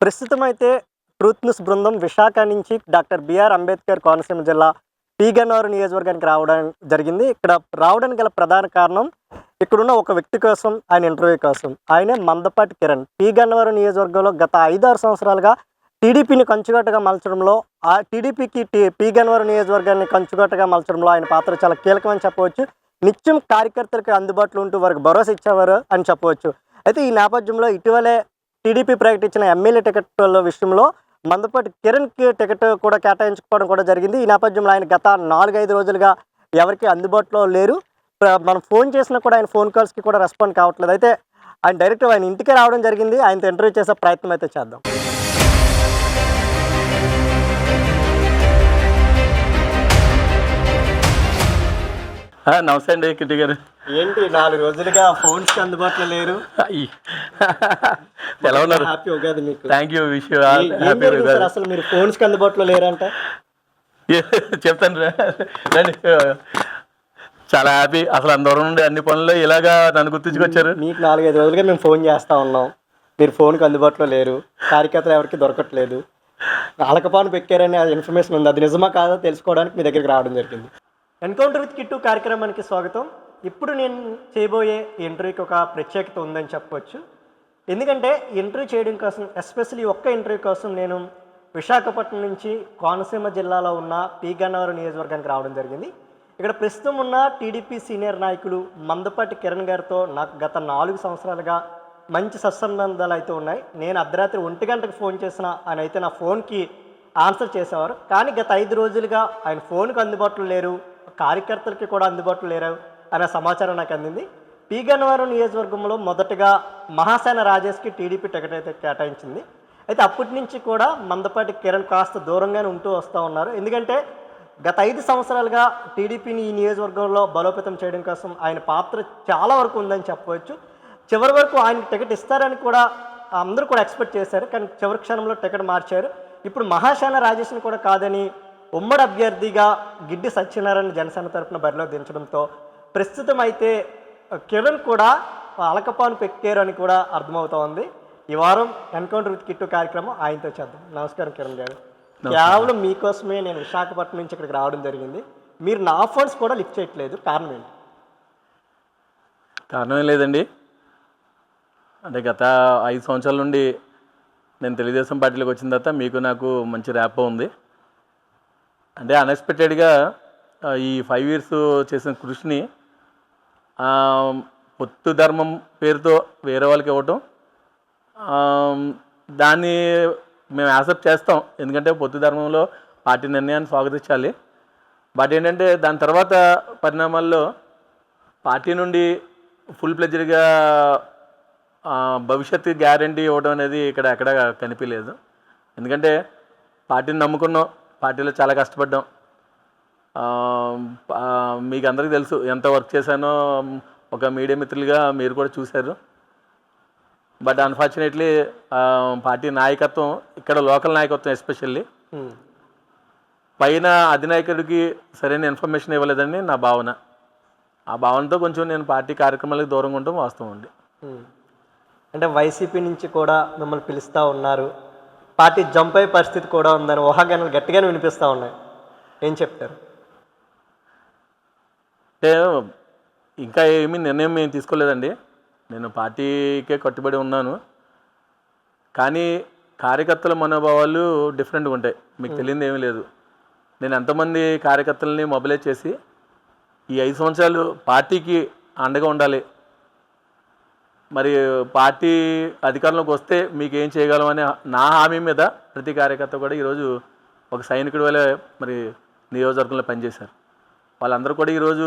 ప్రస్తుతం అయితే truth news బృందం విశాఖ నుంచి డాక్టర్ బిఆర్ అంబేద్కర్ కోనసీమ జిల్లా టీ గన్నవరం నియోజకవర్గానికి రావడం జరిగింది. ఇక్కడ రావడానికి గల ప్రధాన కారణం ఇక్కడున్న ఒక వ్యక్తి కోసం, ఆయన ఇంటర్వ్యూ కోసం. ఆయనే మందపాటి కిరణ్. టీ గన్నవరం నియోజకవర్గంలో గత 5-6 సంవత్సరాలుగా టీడీపీని కంచుగట్టుగా మలచడంలో, ఆ టీడీపీకి పీ గన్నవరం నియోజకవర్గాన్ని కంచుగట్టుగా మలచడంలో ఆయన పాత్ర చాలా కీలకమని చెప్పవచ్చు. నిత్యం కార్యకర్తలకు అందుబాటులో ఉంటూ వారికి భరోసా ఇచ్చేవారు అని చెప్పవచ్చు. అయితే ఈ నేపథ్యంలో ఇటీవలే టీడీపీ ప్రకటించిన ఎమ్మెల్యే టికెట్ల విషయంలో మందపాటి కిరణ్కి టికెట్ కూడా కేటాయించుకోవడం కూడా జరిగింది. ఈ నేపథ్యంలో ఆయన గత 4-5 రోజులుగా ఎవరికి అందుబాటులో లేరు. మనం ఫోన్ చేసినా కూడా ఆయన ఫోన్ కాల్స్కి కూడా రెస్పాండ్ కావట్లేదు. అయితే ఆయన డైరెక్ట్ ఆయన ఇంటికే రావడం జరిగింది. ఆయనతో ఇంటర్వ్యూ చేసే ప్రయత్నం అయితే చేద్దాం. నమస్తే అండి కిట్టి గారు. ఏంటి 4 రోజులుగా ఫోన్స్కి అందుబాటులో లేరు? ఎలా ఉన్నారు? హ్యాపీ ఉగాది మీకు. Thank you. విష్ యూ అసలు మీరు ఫోన్స్కి అందుబాటులో లేరంట. చెప్తాను రండి. చాలా హ్యాపీ. అసలు అందరం నుండి అన్ని పనులు ఇలాగా నన్ను గుర్తించుకొచ్చారు. మీకు 4-5 రోజులుగా మేము ఫోన్ చేస్తూ ఉన్నాం, మీరు ఫోన్కి అందుబాటులో లేరు, కార్యకర్తలు ఎవరికి దొరకట్లేదు, అలకపాను పెక్కారని ఇన్ఫర్మేషన్ ఉంది. అది నిజమా కాదో తెలుసుకోవడానికి మీ దగ్గరికి రావడం జరిగింది. ఎన్కౌంటర్ విత్ కిట్టు కార్యక్రమానికి స్వాగతం. ఇప్పుడు నేను చేయబోయే ఇంటర్వ్యూకి ఒక ప్రత్యేకత ఉందని చెప్పవచ్చు. ఎందుకంటే ఇంటర్వ్యూ చేయడం కోసం, ఎస్పెషల్లీ ఒక్క ఇంటర్వ్యూ కోసం నేను విశాఖపట్నం నుంచి కోనసీమ జిల్లాలో ఉన్న పీ గన్నవరం నియోజకవర్గానికి రావడం జరిగింది. ఇక్కడ ప్రస్తుతం ఉన్న టీడీపీ సీనియర్ నాయకులు మందపాటి కిరణ్ గారితో నాకు గత 4 సంవత్సరాలుగా మంచి సత్సంబంధాలు అయితే ఉన్నాయి. నేను అర్ధరాత్రి 1 గంటకు ఫోన్ చేసిన ఆయన అయితే నా ఫోన్కి ఆన్సర్ చేసేవారు. కానీ గత 5 రోజులుగా ఆయన ఫోన్కి అందుబాటులో లేరు, కార్యకర్తలకి కూడా అందుబాటులో లేరు అనే సమాచారం నాకు అందింది. పీ గన్నవరం నియోజకవర్గంలో మొదటగా మహాసేన రాజేష్కి టీడీపీ టికెట్ అయితే కేటాయించింది. అయితే అప్పటి నుంచి కూడా మందపాటి కిరణ్ కాస్త దూరంగానే ఉంటూ వస్తూ ఉన్నారు. ఎందుకంటే గత 5 సంవత్సరాలుగా టీడీపీని ఈ నియోజకవర్గంలో బలోపేతం చేయడం కోసం ఆయన పాత్ర చాలా వరకు ఉందని చెప్పవచ్చు. చివరి వరకు ఆయన టికెట్ ఇస్తారని కూడా అందరూ కూడా ఎక్స్పెక్ట్ చేశారు. కానీ చివరి క్షణంలో టికెట్ మార్చారు. ఇప్పుడు మహాసేన రాజేష్ని కూడా కాదని ఉమ్మడి అభ్యర్థిగా గిడ్డి సత్యనారాయణ జనసేన తరఫున బరిలో దించడంతో ప్రస్తుతం అయితే కిరణ్ కూడా అలకపాను పెక్కారు అని కూడా అర్థమవుతా ఉంది. ఈ వారం ఎన్కౌంటర్ విత్ కిట్టు కార్యక్రమం ఆయనతో చేద్దాం. నమస్కారం కిరణ్ గారు. కేవలం మీకోసమే నేను విశాఖపట్నం నుంచి ఇక్కడికి రావడం జరిగింది. మీరు నా ఫోన్స్ కూడా లిఫ్ట్ చేయట్లేదు, కారణం ఏంటి? కారణం ఏం లేదండి. అంటే గత 5 సంవత్సరాల నుండి నేను తెలుగుదేశం పార్టీలోకి వచ్చిన తర్వాత మీకు నాకు మంచి ర్యాప్ ఉంది. అంటే అన్ఎక్స్పెక్టెడ్గా ఈ 5 years చేసిన కృషిని పొత్తు ధర్మం పేరుతో వేరే వాళ్ళకి ఇవ్వటం, దాన్ని మేము యాక్సెప్ట్ చేస్తాం. ఎందుకంటే పొత్తు ధర్మంలో పార్టీ నిర్ణయాన్ని స్వాగతించాలి. బట్ ఏంటంటే దాని తర్వాత పరిణామాల్లో పార్టీ నుండి ఫుల్ ప్లెజ్డ్గా భవిష్యత్తు గ్యారంటీ ఇవ్వడం అనేది ఇక్కడ ఎక్కడ కనిపించలేదు. ఎందుకంటే పార్టీని నమ్ముకున్నాం, పార్టీలో చాలా కష్టపడ్డాం. మీకు అందరికీ తెలుసు ఎంత వర్క్ చేశానో, ఒక మీడియా మిత్రులుగా మీరు కూడా చూశారు. బట్ అన్ఫార్చునేట్లీ పార్టీ నాయకత్వం, ఇక్కడ లోకల్ నాయకత్వం ఎస్పెషల్లీ పైన అధినాయకుడికి సరైన ఇన్ఫర్మేషన్ ఇవ్వలేదని నా భావన. ఆ భావనతో కొంచెం నేను పార్టీ కార్యక్రమాలకు దూరంగా ఉండటం వాస్తవం అండి. అంటే వైసీపీ నుంచి కూడా మిమ్మల్ని పిలుస్తూ ఉన్నారు, పార్టీ జంప్ అయ్యే పరిస్థితి కూడా ఉందని ఊహాగానాలు గట్టిగానే వినిపిస్తూ ఉన్నాయి. ఏం చెప్తారు? అంటే ఇంకా ఏమీ నిర్ణయం మేము తీసుకోలేదండి. నేను పార్టీకే కట్టుబడి ఉన్నాను. కానీ కార్యకర్తల మనోభావాలు డిఫరెంట్గా ఉంటాయి. మీకు తెలియదు ఏమీ లేదు. నేను ఎంతమంది కార్యకర్తలని మొబిలైజ్ చేసి ఈ 5 సంవత్సరాలు పార్టీకి అండగా ఉండాలి, మరి పార్టీ అధికారంలోకి వస్తే మీకు ఏం చేయగలం అనే నా హామీ మీద ప్రతి కార్యకర్త కూడా ఈరోజు ఒక సైనికుడి వల్ల మరి నియోజకవర్గంలో పనిచేశారు. వాళ్ళందరూ కూడా ఈరోజు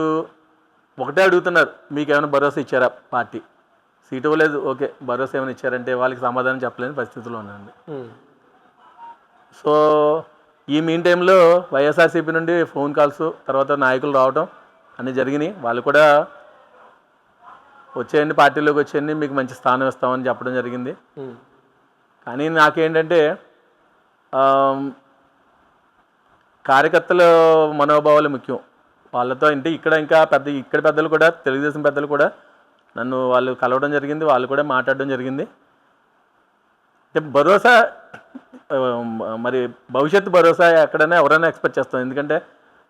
ఒకటే అడుగుతున్నారు, మీకు ఏమైనా భరోసా ఇచ్చారా? పార్టీ సీటు ఇవ్వలేదు, ఓకే, భరోసా ఏమైనా ఇచ్చారంటే వాళ్ళకి సమాధానం చెప్పలేని పరిస్థితుల్లో ఉన్నాయండి. సో ఈ మీన్ టైంలో వైఎస్ఆర్సీపీ నుండి ఫోన్ కాల్స్, తర్వాత నాయకులు రావటం అన్నీ జరిగినాయి. వాళ్ళు కూడా వచ్చేయండి, పార్టీలోకి వచ్చేయండి, మీకు మంచి స్థానం ఇస్తామని చెప్పడం జరిగింది. కానీ నాకేంటంటే కార్యకర్తల మనోభావాలు ముఖ్యం. వాళ్ళతో అంటే ఇక్కడ పెద్దలు కూడా, తెలుగుదేశం పెద్దలు కూడా నన్ను వాళ్ళు కలవడం జరిగింది, వాళ్ళు కూడా మాట్లాడడం జరిగింది. అంటే భరోసా మరి భవిష్యత్తు భరోసా ఎక్కడైనా ఎవరైనా ఎక్స్పెక్ట్ చేస్తాం. ఎందుకంటే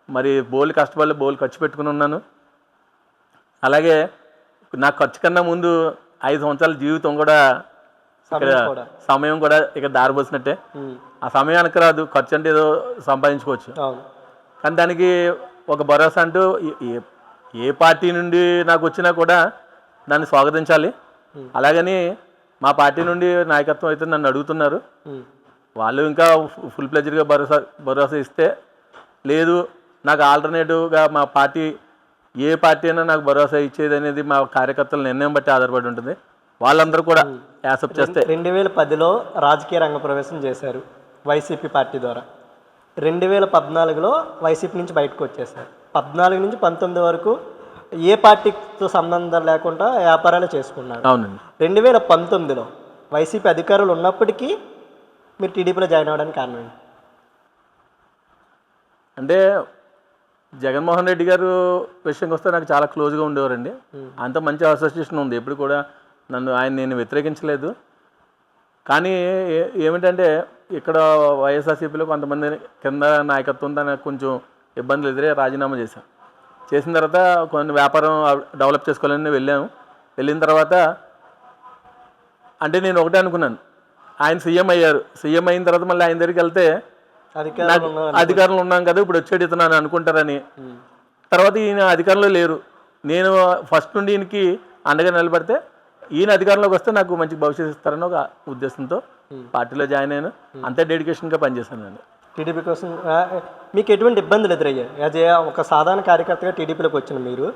మరి బోల్ కష్టపడి బోల్ ఖర్చు పెట్టుకుని ఉన్నాను. అలాగే నా ఖర్చు కన్నా ముందు 5 సంవత్సరాల జీవితం కూడా ఇక్కడ సమయం కూడా ఇక దారిపోసినట్టే. ఆ సమయానికి రాదు, ఖర్చు అంటే ఏదో సంపాదించుకోవచ్చు, కానీ దానికి ఒక భరోసా అంటూ ఏ పార్టీ నుండి నాకు వచ్చినా కూడా దాన్ని స్వాగతించాలి. అలాగని మా పార్టీ నుండి నాయకత్వం అయితే నన్ను అడుగుతున్నారు, వాళ్ళు ఇంకా ఫుల్ ప్లెజర్గా భరోసా ఇస్తే, లేదు నాకు ఆల్టర్నేటివ్గా మా పార్టీ ఏ పార్టీ అయినా నాకు భరోసా ఇచ్చేది అనేది మా కార్యకర్తల నిర్ణయం బట్టి ఆధారపడి ఉంటుంది. వాళ్ళందరూ కూడా యాక్సెప్ట్ చేస్తే 2010లో రాజకీయ రంగ ప్రవేశం చేశారు వైసీపీ పార్టీ ద్వారా. 2014లో వైసీపీ నుంచి బయటకు వచ్చేసారు. 14 నుంచి 19 వరకు ఏ పార్టీతో సంబంధం లేకుండా వ్యాపారాలు చేసుకున్నారు. అవునండి. 2019లో వైసీపీ అధికారులు ఉన్నప్పటికీ మీరు టీడీపీలో జాయిన్ అవ్వడానికి కారణం ఏంటి? అంటే జగన్మోహన్ రెడ్డి గారు విషయంకి వస్తే నాకు చాలా క్లోజ్గా ఉండేవారండి. అంత మంచి అసోసియేషన్ ఉంది, ఎప్పుడు కూడా నేను వ్యతిరేకించలేదు. కానీ ఏమిటంటే ఇక్కడ వైఎస్ఆర్సీపీలో కొంతమంది కింద నాయకత్వం దానికి కొంచెం ఇబ్బందులు ఎదురే రాజీనామా చేసిన తర్వాత కొన్ని వ్యాపారం డెవలప్ చేసుకోవాలని వెళ్ళిన తర్వాత అంటే నేను ఒకటే అనుకున్నాను, ఆయన సీఎం అయ్యారు, సీఎం అయిన తర్వాత మళ్ళీ ఆయన దగ్గరికి వెళ్తే అధికారంలో ఉన్నాం కదా ఇప్పుడు వచ్చేది ఇతను అనుకుంటారని. తర్వాత ఈయన అధికారంలో లేరు, నేను ఫస్ట్ నుండి ఈయనకి అండగా నిలబడితే ఈయన అధికారంలోకి వస్తే నాకు మంచి భవిష్యత్తు ఇస్తారని ఒక ఉద్దేశంతో పార్టీలో జాయిన్ అయ్యాను. అంతే డెడికేషన్గా పనిచేశాను అండి. టీడీపీ కోసం మీకు ఎటువంటి ఇబ్బందులు ఎదురయ్యాయి? యాజ్ ఒక సాధారణ కార్యకర్తగా టీడీపీలోకి వచ్చిన మీరు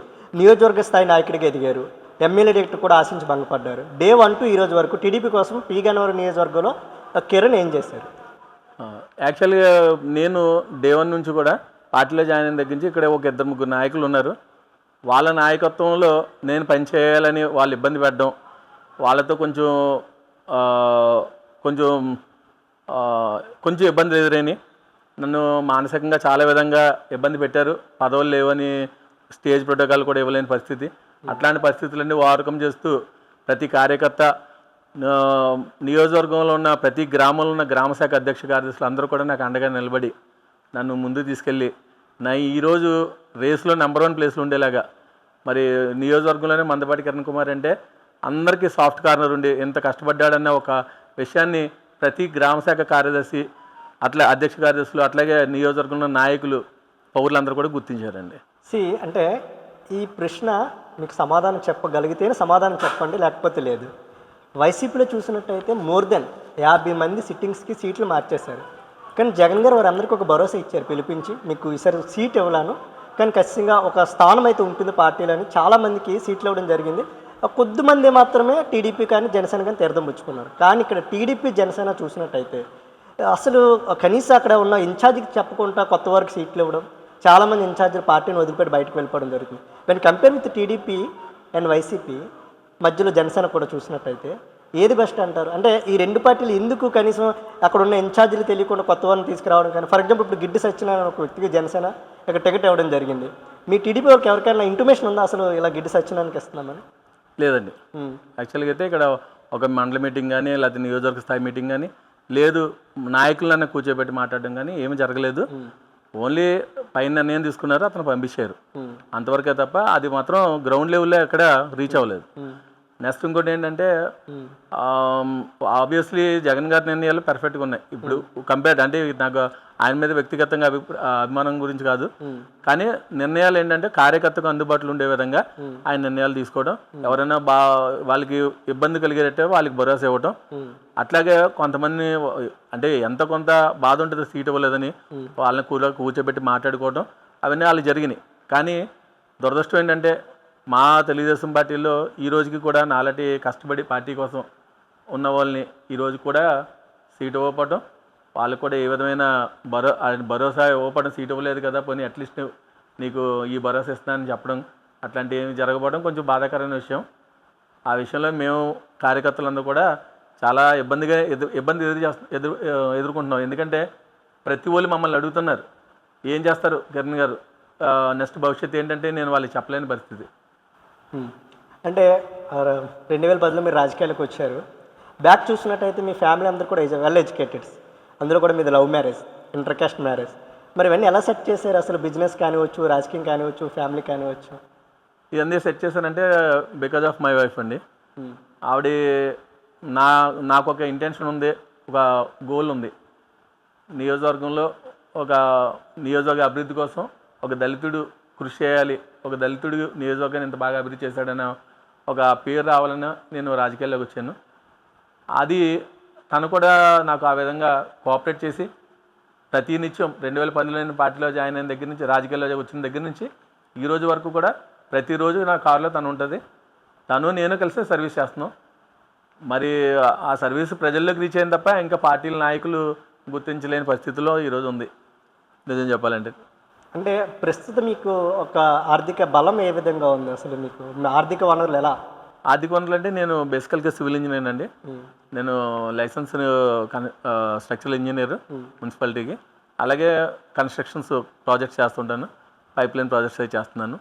నియోజకవర్గ స్థాయి నాయకుడిగా ఎదిగారు, ఎమ్మెల్యే టికెట్ కూడా ఆశించి భంగపడ్డారు. డే 1 to ఈ రోజు వరకు టీడీపీ కోసం పి గన్నవరం నియోజకవర్గంలో కిరణ్ ఏం చేశారు? యాక్చువల్గా నేను డే 1 నుంచి కూడా పార్టీలో జాయిన్ అయిన దగ్గర నుంచి ఇక్కడ ఒక 2-3 నాయకులు ఉన్నారు. వాళ్ళ నాయకత్వంలో నేను పనిచేయాలని వాళ్ళు ఇబ్బంది పెట్టడం, వాళ్ళతో కొంచెం ఇబ్బందులు ఎదురైనాయి. నన్ను మానసికంగా చాలా విధంగా ఇబ్బంది పెట్టారు. పదవులు లేవని స్టేజ్ ప్రోటోకాల్ కూడా ఇవ్వలేని పరిస్థితి. అట్లాంటి పరిస్థితులన్నీ ఓవర్కమ్ చేస్తూ ప్రతి కార్యకర్త, నియోజకవర్గంలో ఉన్న ప్రతి గ్రామంలో ఉన్న గ్రామశాఖ అధ్యక్ష కార్యదర్శులు అందరూ కూడా నాకు అండగా నిలబడి నన్ను ముందుకు తీసుకెళ్ళి ఈరోజు రేస్లో నెంబర్ 1 ప్లేస్లో ఉండేలాగా, మరి నియోజకవర్గంలోనే మందపాటి కిరణ్ కుమార్ అంటే అందరికీ సాఫ్ట్ కార్నర్ ఉండి ఎంత కష్టపడ్డాడన్న ఒక విషయాన్ని ప్రతి గ్రామశాఖ కార్యదర్శి, అట్లా అధ్యక్ష కార్యదర్శులు, అట్లాగే నియోజకవర్గంలో నాయకులు, పౌరులందరూ కూడా గుర్తించారండి. అంటే ఈ ప్రశ్న మీకు సమాధానం చెప్పగలిగితేనే సమాధానం చెప్పండి, లేకపోతే లేదు. వైసీపీలో చూసినట్టయితే మోర్ దెన్ 50 మంది సిట్టింగ్స్కి సీట్లు మార్చేశారు. కానీ జగన్ గారు వారందరికీ ఒక భరోసా ఇచ్చారు, పిలిపించి మీకు ఈసారి సీట్ ఇవ్వలాను, కానీ ఖచ్చితంగా ఒక స్థానం అయితే ఉంటుంది పార్టీలో అని చాలామందికి సీట్లు ఇవ్వడం జరిగింది. కొద్దిమంది మాత్రమే టీడీపీ కానీ జనసేన కానీ తీర్థం పుచ్చుకున్నారు. కానీ ఇక్కడ టీడీపీ జనసేన చూసినట్టయితే అసలు కనీసం అక్కడ ఉన్న ఇన్ఛార్జికి చెప్పకుండా కొత్త వారికి సీట్లు ఇవ్వడం, చాలామంది ఇన్ఛార్జీలు పార్టీని వదిలిపెట్టి బయటకు వెళ్ళిపోవడం జరుగుతుంది. దాన్ని compare with TDP and YCP మధ్యలో జనసేన కూడా చూసినట్టయితే ఏది బెస్ట్ అంటారు? అంటే ఈ 2 పార్టీలు ఎందుకు కనీసం అక్కడ ఉన్న ఇన్ఛార్జీలు తెలియకుండా కొత్త వారిని తీసుకురావడం కానీ, ఫర్ ఎగ్జాంపుల్ ఇప్పుడు గిడ్డి సత్యనారాయణ ఒక వ్యక్తికి జనసేన ఇక్కడ టికెట్ ఇవ్వడం జరిగింది. మీ టీడీపీ వాళ్ళకి ఎవరికైనా ఇంటిమేషన్ ఉందా అసలు ఇలా గిడ్డి సత్యనారాయణకి ఇస్తున్నామని? లేదండి. యాక్చువల్గా అయితే ఇక్కడ ఒక మండల మీటింగ్ కానీ లేకపోతే నియోజకవర్గ స్థాయి మీటింగ్ కానీ లేదు, నాయకులన్నా కూర్చోబెట్టి మాట్లాడడం కానీ ఏమీ జరగలేదు. ఓన్లీ పైన నిర్ణయం తీసుకున్నారు, అతను పంపించారు, అంతవరకే తప్ప అది మాత్రం గ్రౌండ్ లెవెల్లో ఎక్కడ రీచ్ అవ్వలేదు. నెక్స్ట్ ఇంకోటి ఏంటంటే ఆబ్వియస్లీ జగన్ గారి నిర్ణయాలు పర్ఫెక్ట్గా ఉన్నాయి. ఇప్పుడు కంపేర్డ్ అంటే నాకు ఆయన మీద వ్యక్తిగతంగా అభిమానం గురించి కాదు, కానీ నిర్ణయాలు ఏంటంటే కార్యకర్తకు అందుబాటులో ఉండే విధంగా ఆయన నిర్ణయాలు తీసుకోవడం, ఎవరైనా వాళ్ళకి ఇబ్బంది కలిగేటట్టే వాళ్ళకి భరోసా ఇవ్వటం, అట్లాగే కొంతమంది అంటే ఎంత కొంత బాధ ఉంటుంది సీట్ ఇవ్వలేదని వాళ్ళని కూర్చోబెట్టి మాట్లాడుకోవడం, అవన్నీ వాళ్ళు జరిగినాయి. కానీ దురదృష్టం ఏంటంటే మా తెలుగుదేశం పార్టీలో ఈ రోజుకి కూడా నాలాంటి కష్టపడి పార్టీ కోసం ఉన్న వాళ్ళని ఈరోజు కూడా సీట్ ఇవ్వకపోవడం, వాళ్ళకు కూడా ఏ విధమైన భరోసా ఇవ్వకపోవడం, సీట్ ఇవ్వలేదు కదా పోనీ అట్లీస్ట్ నీకు ఈ భరోసా ఇస్తానని చెప్పడం, అట్లాంటివి ఏమి జరగకపోవడం కొంచెం బాధాకరమైన విషయం. ఆ విషయంలో మేము కార్యకర్తలందరూ కూడా చాలా ఇబ్బంది ఎదుర్కొంటున్నాం. ఎందుకంటే ప్రతి వాళ్ళు మమ్మల్ని అడుగుతున్నారు ఏం చేస్తారు కిరణ్ గారు, నెక్స్ట్ భవిష్యత్తు ఏంటంటే నేను వాళ్ళకి చెప్పలేని పరిస్థితి. అంటే 2010లో మీరు రాజకీయాలకు వచ్చారు. బ్యాక్ చూసినట్టయితే మీ ఫ్యామిలీ అందరూ కూడా వెల్ ఎడ్యుకేటెడ్స్, అందులో కూడా మీది love marriage, inter caste marriage. మరి ఇవన్నీ ఎలా సెట్ చేశారు అసలు? బిజినెస్ కానివచ్చు, రాజకీయం కానివచ్చు, ఫ్యామిలీ కానివచ్చు. ఇవన్నీ సెట్ చేశానంటే బికాజ్ ఆఫ్ మై వైఫ్ అండి. ఆవిడ నాకు ఒక ఇంటెన్షన్ ఉంది, ఒక గోల్ ఉంది. నియోజకవర్గంలో ఒక నియోజకవర్గ అభివృద్ధి కోసం ఒక దళితుడు కృషి చేయాలి, ఒక దళితుడు నియోజకవర్గాన్ని ఇంత బాగా అభివృద్ధి చేశాడన్న ఒక పేరు రావాలని నేను రాజకీయాల్లోకి వచ్చాను. అది తను కూడా నాకు ఆ విధంగా కోఆపరేట్ చేసి ప్రతి నిత్యం 2010లో నేను పార్టీలో జాయిన్ అయిన దగ్గర నుంచి, రాజకీయాల్లో వచ్చిన దగ్గర నుంచి ఈ రోజు వరకు కూడా ప్రతిరోజు నా కారులో తను ఉంటుంది. తను నేను కలిసి సర్వీస్ చేస్తున్నాం. మరి ఆ సర్వీస్ ప్రజల్లోకి రీచ్ అయింది తప్ప ఇంకా పార్టీల నాయకులు గుర్తించలేని పరిస్థితిలో ఈరోజు ఉంది నిజం చెప్పాలంటే. అంటే ప్రస్తుతం మీకు ఒక ఆర్థిక బలం ఏ విధంగా ఉంది అసలు? మీకు మీ ఆర్థిక వనరులు ఎలా? ఆర్థిక వనరులు అంటే నేను బేసికల్గా సివిల్ ఇంజనీర్ అండి. నేను లైసెన్స్ స్ట్రక్చరల్ ఇంజనీర్ మున్సిపాలిటీకి. అలాగే కన్స్ట్రక్షన్స్ ప్రాజెక్ట్స్ చేస్తుంటాను, పైప్ లైన్ ప్రాజెక్ట్స్ అయితే చేస్తున్నాను.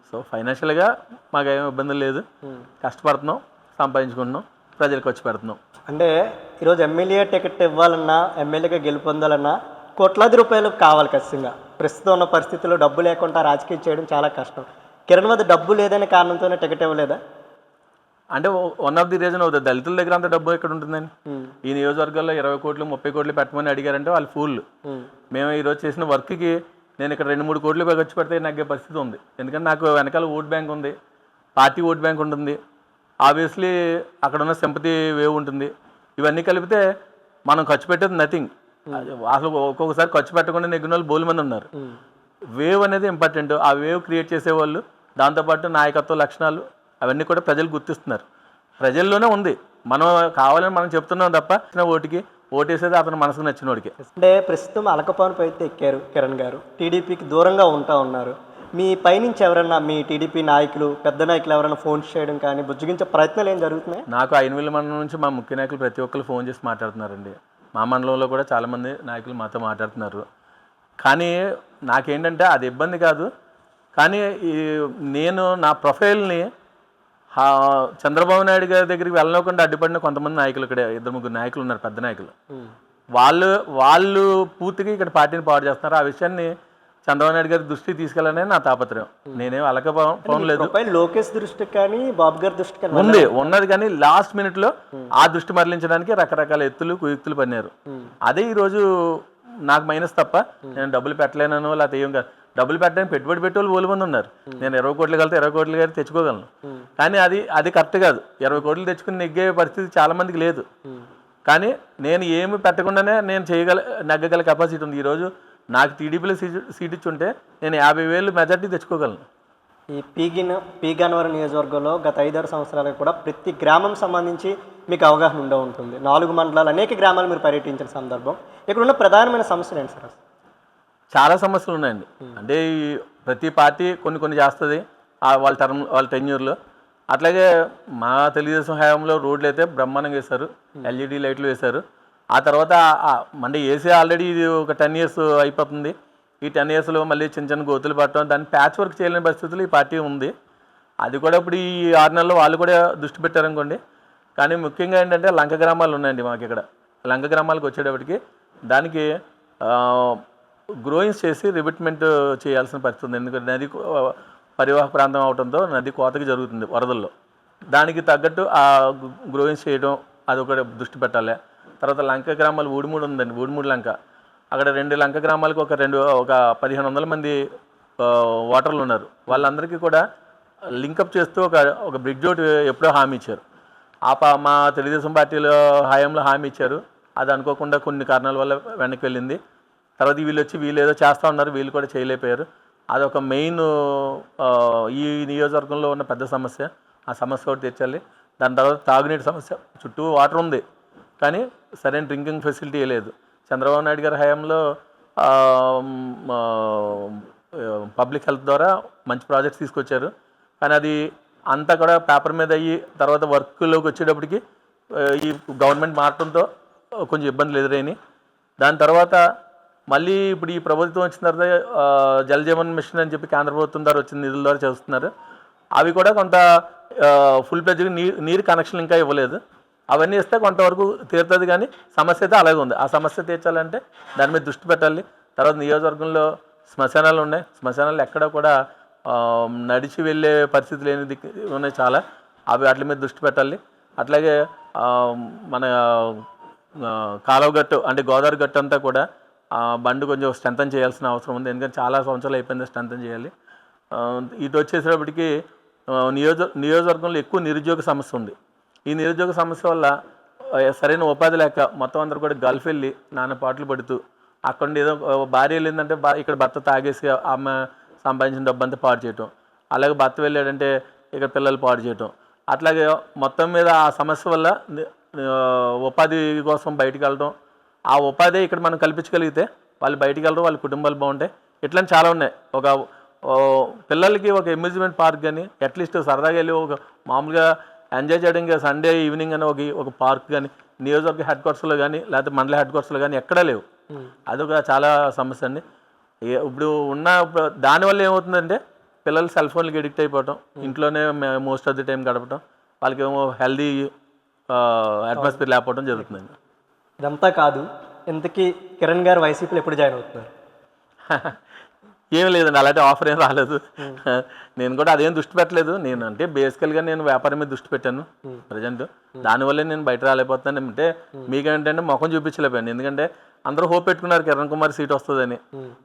సో ఫైనాన్షియల్గా మాకేం ఇబ్బంది లేదు, కష్టపడుతున్నాం, సంపాదించుకుంటున్నాం, ప్రజలకు వచ్చి పెడుతున్నాం. అంటే ఈరోజు ఎమ్మెల్యే టికెట్ ఇవ్వాలన్నా, ఎమ్మెల్యేగా గెలుపొందాలన్నా కోట్లాది రూపాయలు కావాలి ఖచ్చితంగా. ప్రస్తుతం ఉన్న పరిస్థితుల్లో డబ్బు లేకుండా రాజకీయం చేయడం చాలా కష్టం. కిరణ్ వద్ద డబ్బు లేదనే కారణంతోనే టికెట్ ఇవ్వలేదా? అంటే వన్ ఆఫ్ ది రీజన్ అవుతుంది. దళితుల దగ్గర అంత డబ్బు ఎక్కడ ఉంటుందండి? ఈ నియోజకవర్గాల్లో 20 కోట్లు 30 కోట్లు పెట్టమని అడిగారంటే వాళ్ళు ఫూల్. మేము ఈరోజు చేసిన వర్క్కి నేను ఇక్కడ 2-3 కోట్లు ఖర్చు పెడితే నగ్గే పరిస్థితి ఉంది. ఎందుకంటే నాకు వెనకాల ఓట్ బ్యాంక్ ఉంది, పార్టీ ఓట్ బ్యాంక్ ఉంటుంది, ఆబ్వియస్లీ అక్కడ ఉన్న సింపతి వేవ్ ఉంటుంది. ఇవన్నీ కలిపితే మనం ఖర్చు పెట్టేది నథింగ్. అసలు ఒక్కొక్కసారి ఖర్చు పెట్టకుండా నెగ్గిన వాళ్ళు బోలు మంది ఉన్నారు. వేవ్ అనేది ఇంపార్టెంట్. ఆ వేవ్ క్రియేట్ చేసేవాళ్ళు, దాంతోపాటు నాయకత్వ లక్షణాలు అవన్నీ కూడా ప్రజలు గుర్తిస్తున్నారు. ప్రజల్లోనే ఉంది. మనం కావాలని మనం చెప్తున్నాం తప్ప ఓటేసేది అతను మనసుకు నచ్చిన వాడికి. అంటే ప్రస్తుతం అలకపానుపై అయితే ఎక్కారు కిరణ్ గారు, టీడీపీకి దూరంగా ఉన్నారు. మీ పైనుంచి ఎవరన్నా, మీ టీడీపీ నాయకులు, పెద్ద నాయకులు ఎవరైనా ఫోన్ చేయడం కానీ బుజ్జగించే ప్రయత్నాలు ఏం జరుగుతున్నాయి? నాకు 5,000 మండలం నుంచి మా ముఖ్య నాయకులు ప్రతి ఒక్కరు ఫోన్ చేసి మాట్లాడుతున్నారండి. మా మండలంలో కూడా చాలామంది నాయకులు మాతో మాట్లాడుతున్నారు. కానీ నాకేంటంటే అది ఇబ్బంది కాదు. కానీ నేను నా ప్రొఫైల్ని చంద్రబాబు నాయుడు గారి దగ్గరికి వెళ్ళకుండా అడ్డుపడిన కొంతమంది నాయకులు, ఇక్కడ 2-3 నాయకులు ఉన్నారు, పెద్ద నాయకులు. వాళ్ళు పూర్తిగా ఇక్కడ పార్టీని పాడు చేస్తున్నారు. ఆ విషయాన్ని చంద్రబాబు నాయుడు గారి దృష్టికి తీసుకెళ్ళాలని నా తాపత్రయం. నేనేం అలకపోవడం లేదు. లోకేష్ దృష్టికి కానీ బాబు గారి దృష్టికి కానీ ఉన్నది, కానీ లాస్ట్ మినిట్లో ఆ దృష్టి మరలించడానికి రకరకాల ఎత్తులు కుయుక్తులు పన్నారు. అదే ఈరోజు నాకు మైనస్ తప్ప. నేను డబ్బులు పెట్టలేనను లేకపోతే ఏం కాదు. డబ్బులు పెట్టడానికి పెట్టుబడి పెట్టేవాళ్ళు బోలు మంది ఉన్నారు. నేను 20 కోట్లు కలితే 20 కోట్లు గారి తెచ్చుకోగలను. కానీ అది కరెక్ట్ కాదు. 20 కోట్లు తెచ్చుకుని నెగ్గే పరిస్థితి చాలా మందికి లేదు. కానీ నేను ఏమి పెట్టకుండానే నేను నెగ్గగల కెపాసిటీ ఉంది. ఈరోజు నాకు టీడీపీలో సీట్ ఇచ్చుంటే నేను 50,000 మెజార్టీ తెచ్చుకోగలను. ఈ పీగన్నవరం నియోజకవర్గంలో గత 5-6 సంవత్సరాలకు కూడా ప్రతి గ్రామం సంబంధించి మీకు అవగాహన ఉంటుంది. 4 మండలాలు, అనేక గ్రామాలు మీరు పర్యటించిన సందర్భం. ఇక్కడ ఉన్న ప్రధానమైన సమస్యలు ఏంటి సార్? చాలా సమస్యలు ఉన్నాయండి. అంటే ప్రతి పార్టీ కొన్ని చేస్తుంది వాళ్ళ టెన్యూర్లో. అట్లాగే మా తెలుగుదేశం హయాంలో రోడ్లు అయితే బ్రహ్మాండంగా వేశారు, ఎల్ఈడి లైట్లు వేశారు. ఆ తర్వాత అంటే ఏసీ ఆల్రెడీ ఇది ఒక 10 years అయిపోతుంది. ఈ 10 yearsలో మళ్ళీ చిన్న గోతులు పట్టడం, దాన్ని ప్యాచ్ వర్క్ చేయలేని పరిస్థితులు ఈ పార్టీ ఉంది. అది కూడా ఇప్పుడు ఈ 6 నెలల్లో వాళ్ళు కూడా దృష్టి పెట్టారనుకోండి. కానీ ముఖ్యంగా ఏంటంటే లంక గ్రామాలు ఉన్నాయండి మాకు ఇక్కడ. లంక గ్రామాలకు వచ్చేటప్పటికి దానికి గ్రోయింగ్స్ చేసి రిబిట్మెంట్ చేయాల్సిన పరిస్థితి ఉంది. ఎందుకంటే నది పరివాహక ప్రాంతం అవడంతో నది కోతకి జరుగుతుంది వరదల్లో. దానికి తగ్గట్టు ఆ గ్రోయింగ్స్ చేయడం అదొకటి దృష్టి పెట్టాలి. తర్వాత లంక గ్రామాలు ఊడిమూడు ఉందండి, ఊడిమూడు లంక. అక్కడ 2 లంక గ్రామాలకు ఒక 1,500 మంది ఓటర్లు ఉన్నారు. వాళ్ళందరికీ కూడా లింకప్ చేస్తూ ఒక బ్రిడ్జ్ ఒకటి ఎప్పుడో హామీ ఇచ్చారు. మా తెలుగుదేశం పార్టీలో హయాంలో హామీ ఇచ్చారు. అది అనుకోకుండా కొన్ని కారణాల వల్ల వెనక్కి వెళ్ళింది. తర్వాత వీళ్ళు ఏదో చేస్తూ ఉన్నారు, వీళ్ళు కూడా చేయలేకపోయారు. అదొక మెయిన్ ఈ నియోజకవర్గంలో ఉన్న పెద్ద సమస్య. ఆ సమస్య ఒకటి తెచ్చాలి. దాని తర్వాత తాగునీటి సమస్య. చుట్టూ వాటర్ ఉంది కానీ సరైన డ్రింకింగ్ ఫెసిలిటీ లేదు. చంద్రబాబు నాయుడు గారి హయాంలో పబ్లిక్ హెల్త్ ద్వారా మంచి ప్రాజెక్ట్స్ తీసుకొచ్చారు. కానీ అది అంతా కూడా పేపర్ మీద అయ్యి తర్వాత వర్క్లోకి వచ్చేటప్పటికి ఈ గవర్నమెంట్ మారడంతో కొంచెం ఇబ్బందులు ఎదురైనాయి. దాని తర్వాత మళ్ళీ ఇప్పుడు ఈ ప్రభుత్వం వచ్చిన తర్వాత జలజీవన్ మిషన్ అని చెప్పి కేంద్ర ప్రభుత్వం ద్వారా వచ్చిన నిధుల ద్వారా చేస్తున్నారు. అవి కూడా కొంత ఫుల్ ప్లెడ్జ్గా నీరు కనెక్షన్ ఇంకా ఇవ్వలేదు. అవన్నీ ఇస్తే కొంతవరకు తీరుతుంది, కానీ సమస్య అయితే అలాగే ఉంది. ఆ సమస్య తీర్చాలంటే దాని మీద దృష్టి పెట్టాలి. తర్వాత నియోజకవర్గంలో శ్మశానాలు ఉన్నాయి, శ్మశానాలు ఎక్కడ కూడా నడిచి వెళ్ళే పరిస్థితి లేని ఉన్నాయి చాలా. వాటి మీద దృష్టి పెట్టాలి. అట్లాగే మన కాలువ గట్టు అంటే గోదావరి గట్టు అంతా కూడా బండి కొంచెం స్ట్రెంథన్ చేయాల్సిన అవసరం ఉంది. ఎందుకంటే చాలా సంవత్సరాలు అయిపోయింది, స్ట్రెంథన్ చేయాలి. ఇటు వచ్చేసేటప్పటికి నియోజకవర్గంలో ఎక్కువ నిరుద్యోగ సమస్య ఉంది. ఈ నిరుద్యోగ సమస్య వల్ల సరైన ఉపాధి లేక మొత్తం అందరూ కూడా గల్ఫ్ వెళ్ళి నాన్న పాటలు పడుతూ అక్కడ ఏదో భార్య వెళ్ళిందంటే ఇక్కడ భర్త తాగేసి ఆమె సంపాదించిన డబ్బంతా పాడు చేయటం, అలాగే భర్త వెళ్ళాడంటే ఇక్కడ పిల్లలు పాడు చేయటం, అట్లాగే మొత్తం మీద ఆ సమస్య వల్ల ఉపాధి కోసం బయటికి వెళ్ళడం. ఆ ఉపాధి ఇక్కడ మనం కల్పించగలిగితే వాళ్ళు బయటికి వెళ్ళరు, వాళ్ళ కుటుంబాలు బాగుంటాయి. ఇట్లాంటి చాలా ఉన్నాయి. ఒక పిల్లలకి ఒక అమ్యూజ్మెంట్ పార్క్ కానీ అట్లీస్ట్ సరదాగా వెళ్ళి ఒక మామూలుగా ఎంజాయ్ చేయడం సండే ఈవినింగ్ అని ఒక పార్క్ కానీ నియోజకవర్గ హెడ్ క్వార్టర్స్లో కానీ లేకపోతే మండల హెడ్ క్వార్టర్స్లో కానీ ఎక్కడా లేవు. అదొక చాలా సమస్య అండి. ఇప్పుడు దానివల్ల ఏమవుతుందంటే పిల్లలు సెల్ ఫోన్లకి ఎడిక్ట్ అయిపోవటం, ఇంట్లోనే మోస్ట్ ఆఫ్ ది టైం గడపటం, వాళ్ళకి ఏమో హెల్దీ అట్మాస్ఫియర్ లేకపోవడం జరుగుతుందండి. ఇదంతా కాదు, ఇంతకీ కిరణ్ గారు వైసీపీలో ఎప్పుడు జాయిన్ అవుతున్నారు? ఏం లేదండి, అలాంటి ఆఫర్ ఏం రాలేదు. నేను కూడా అదేం దృష్టి పెట్టలేదు. నేను అంటే బేసికల్గా నేను వ్యాపారం మీద దృష్టి పెట్టాను ప్రజెంట్. దానివల్లే నేను బయట రాలేకపోతున్నాను. అంటే మీకేంటంటే ముఖం చూపించలేకపోయాను. ఎందుకంటే అందరూ హోప్ పెట్టుకున్నారు కిరణ్ కుమార్ సీట్ వస్తుందని.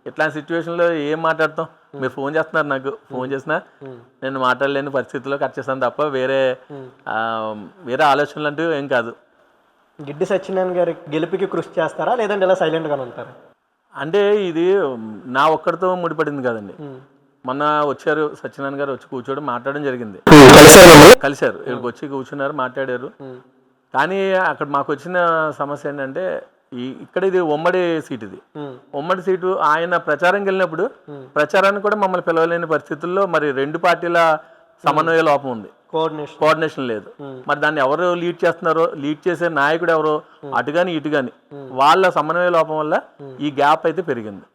ఇట్లాంటి సిచ్యువేషన్లో ఏం మాట్లాడతాం? మీరు ఫోన్ చేస్తున్నారు, నాకు ఫోన్ చేసినా నేను మాట్లాడలేని పరిస్థితిలో కట్ చేస్తాను తప్ప వేరే ఆలోచనలు అంటూ ఏం కాదు. గిడ్డి సత్యనారాయణ గారి గెలుపుకి కృషి చేస్తారా, లేదంటే ఇలా సైలెంట్గానే ఉంటారా? అంటే ఇది నా ఒక్కడితో ముడిపడింది కదండి. మొన్న వచ్చారు సత్యనారాయణ గారు, వచ్చి కూర్చోవడం మాట్లాడడం జరిగింది. కలిశారు, ఇక్కడికి వచ్చి కూర్చున్నారు, మాట్లాడారు. కానీ అక్కడ మాకు వచ్చిన సమస్య ఏంటంటే ఇక్కడ ఇది ఉమ్మడి సీట్. ఇది ఉమ్మడి సీటు. ఆయన ప్రచారంకి వెళ్ళినప్పుడు ప్రచారాన్ని కూడా మమ్మల్ని పిలవలేని పరిస్థితుల్లో మరి రెండు పార్టీల సమన్వయ లోపం ఉంది, కోఆర్డినేషన్ లేదు. మరి దాన్ని ఎవరు లీడ్ చేస్తున్నారో, లీడ్ చేసే నాయకుడు ఎవరో అటు కానీ ఇటు కానీ వాళ్ళ సమన్వయ లోపం వల్ల ఈ గ్యాప్ అయితే పెరిగింది.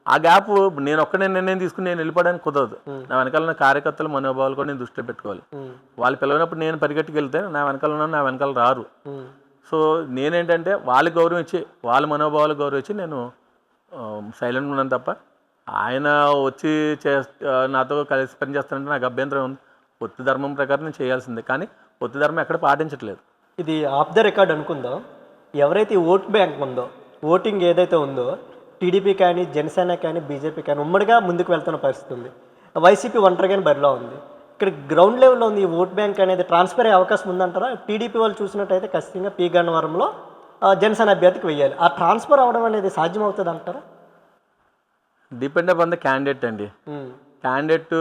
ఆ గ్యాప్ నేను ఒక్కడే నిర్ణయం తీసుకుని నేను వెళ్ళిపోవడానికి కుదరదు. నా వెనకాల ఉన్న కార్యకర్తల మనోభావాలు కూడా నేను దృష్టిలో పెట్టుకోవాలి. వాళ్ళు పిలవనప్పుడు నేను పరిగెట్టుకు వెళ్తే నా వెనకాల ఉన్న నా వెనకాల రారు. సో నేనేంటంటే వాళ్ళకి గౌరవం ఇచ్చి, వాళ్ళ మనోభావాలకు గౌరవం ఇచ్చి నేను సైలెంట్గా ఉన్నాను తప్ప ఆయన వచ్చి నాతో కలిసి పనిచేస్తానంటే నాకు అభ్యంతరం ఉంది. పొత్తు ధర్మం ప్రకారం నేను చేయాల్సిందే, కానీ పొత్తు ధర్మం ఎక్కడ పాటించట్లేదు. ఇది ఆఫ్ ద రికార్డ్ అనుకుందాం. ఎవరైతే ఓట్ బ్యాంక్ ఉందో, ఓటింగ్ ఏదైతే ఉందో, టీడీపీ కానీ జనసేన కానీ బీజేపీ కానీ ఉమ్మడిగా ముందుకు వెళ్తున్న పరిస్థితి ఉంది. వైసీపీ ఒంటరిగానే బరిలో ఉంది. ఇక్కడ గ్రౌండ్ లెవెల్లో ఉంది. ఈ ఓట్ బ్యాంక్ అనేది ట్రాన్స్ఫర్ అయ్యే అవకాశం ఉందంటారా? టీడీపీ వాళ్ళు చూసినట్టయితే ఖచ్చితంగా పీ గన్నవరంలో జనసేన అభ్యర్థికి వెయ్యాలి. ఆ ట్రాన్స్ఫర్ అవడం అనేది సాధ్యం అవుతుంది అంటారా? డిపెండ్ అపాన్ ద క్యాండిడేట్ అండి. క్యాండిడేట్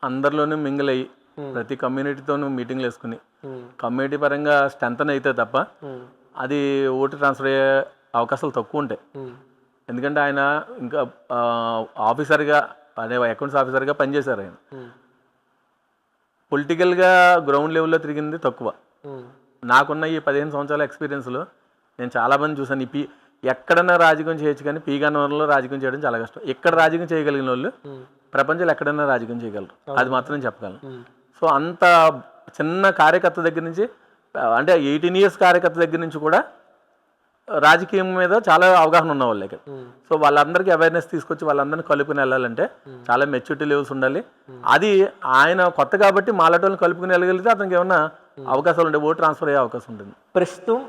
అందరిలోనూ మింగిల్ అయ్యి ప్రతి కమ్యూనిటీతోనూ మీటింగ్లు వేసుకుని కమ్యూనిటీ పరంగా స్ట్రెంథన్ అయితే తప్ప అది ఓటు ట్రాన్స్ఫర్ అయ్యే అవకాశాలు తక్కువ ఉంటాయి. ఎందుకంటే ఆయన ఇంకా ఆఫీసర్గా అదే అకౌంట్స్ ఆఫీసర్గా పనిచేశారు. ఆయన పొలిటికల్గా గ్రౌండ్ లెవెల్లో తిరిగింది తక్కువ. నాకున్న ఈ 15 సంవత్సరాల ఎక్స్పీరియన్స్లో నేను చాలామంది చూసాను. ఎక్కడన్నా రాజకీయం చేయొచ్చు, కానీ పీ గన్నవరంలో రాజకీయం చేయడం చాలా కష్టం. ఎక్కడ రాజకీయం చేయగలిగిన వాళ్ళు ప్రపంచంలో ఎక్కడైనా రాజకీయం చేయగలరు, అది మాత్రం నేను చెప్పగలను. సో అంత చిన్న కార్యకర్త దగ్గర నుంచి అంటే 18 years కార్యకర్త దగ్గర నుంచి కూడా రాజకీయం మీద చాలా అవగాహన ఉన్న వాళ్ళు ఇక్కడ. సో వాళ్ళందరికీ అవేర్నెస్ తీసుకొచ్చి వాళ్ళందరినీ కలుపుకుని వెళ్ళాలంటే చాలా మెచ్యూరిటీ లెవెల్స్ ఉండాలి. అది ఆయన కొత్త కాబట్టి మాలాటోళ్ళని కలుపుకుని వెళ్ళగలిగితే అతనికి ఏమన్నా అవకాశాలు ఉంటాయి, ఓటు ట్రాన్స్ఫర్ అయ్యే అవకాశం ఉంటుంది. ప్రస్తుతం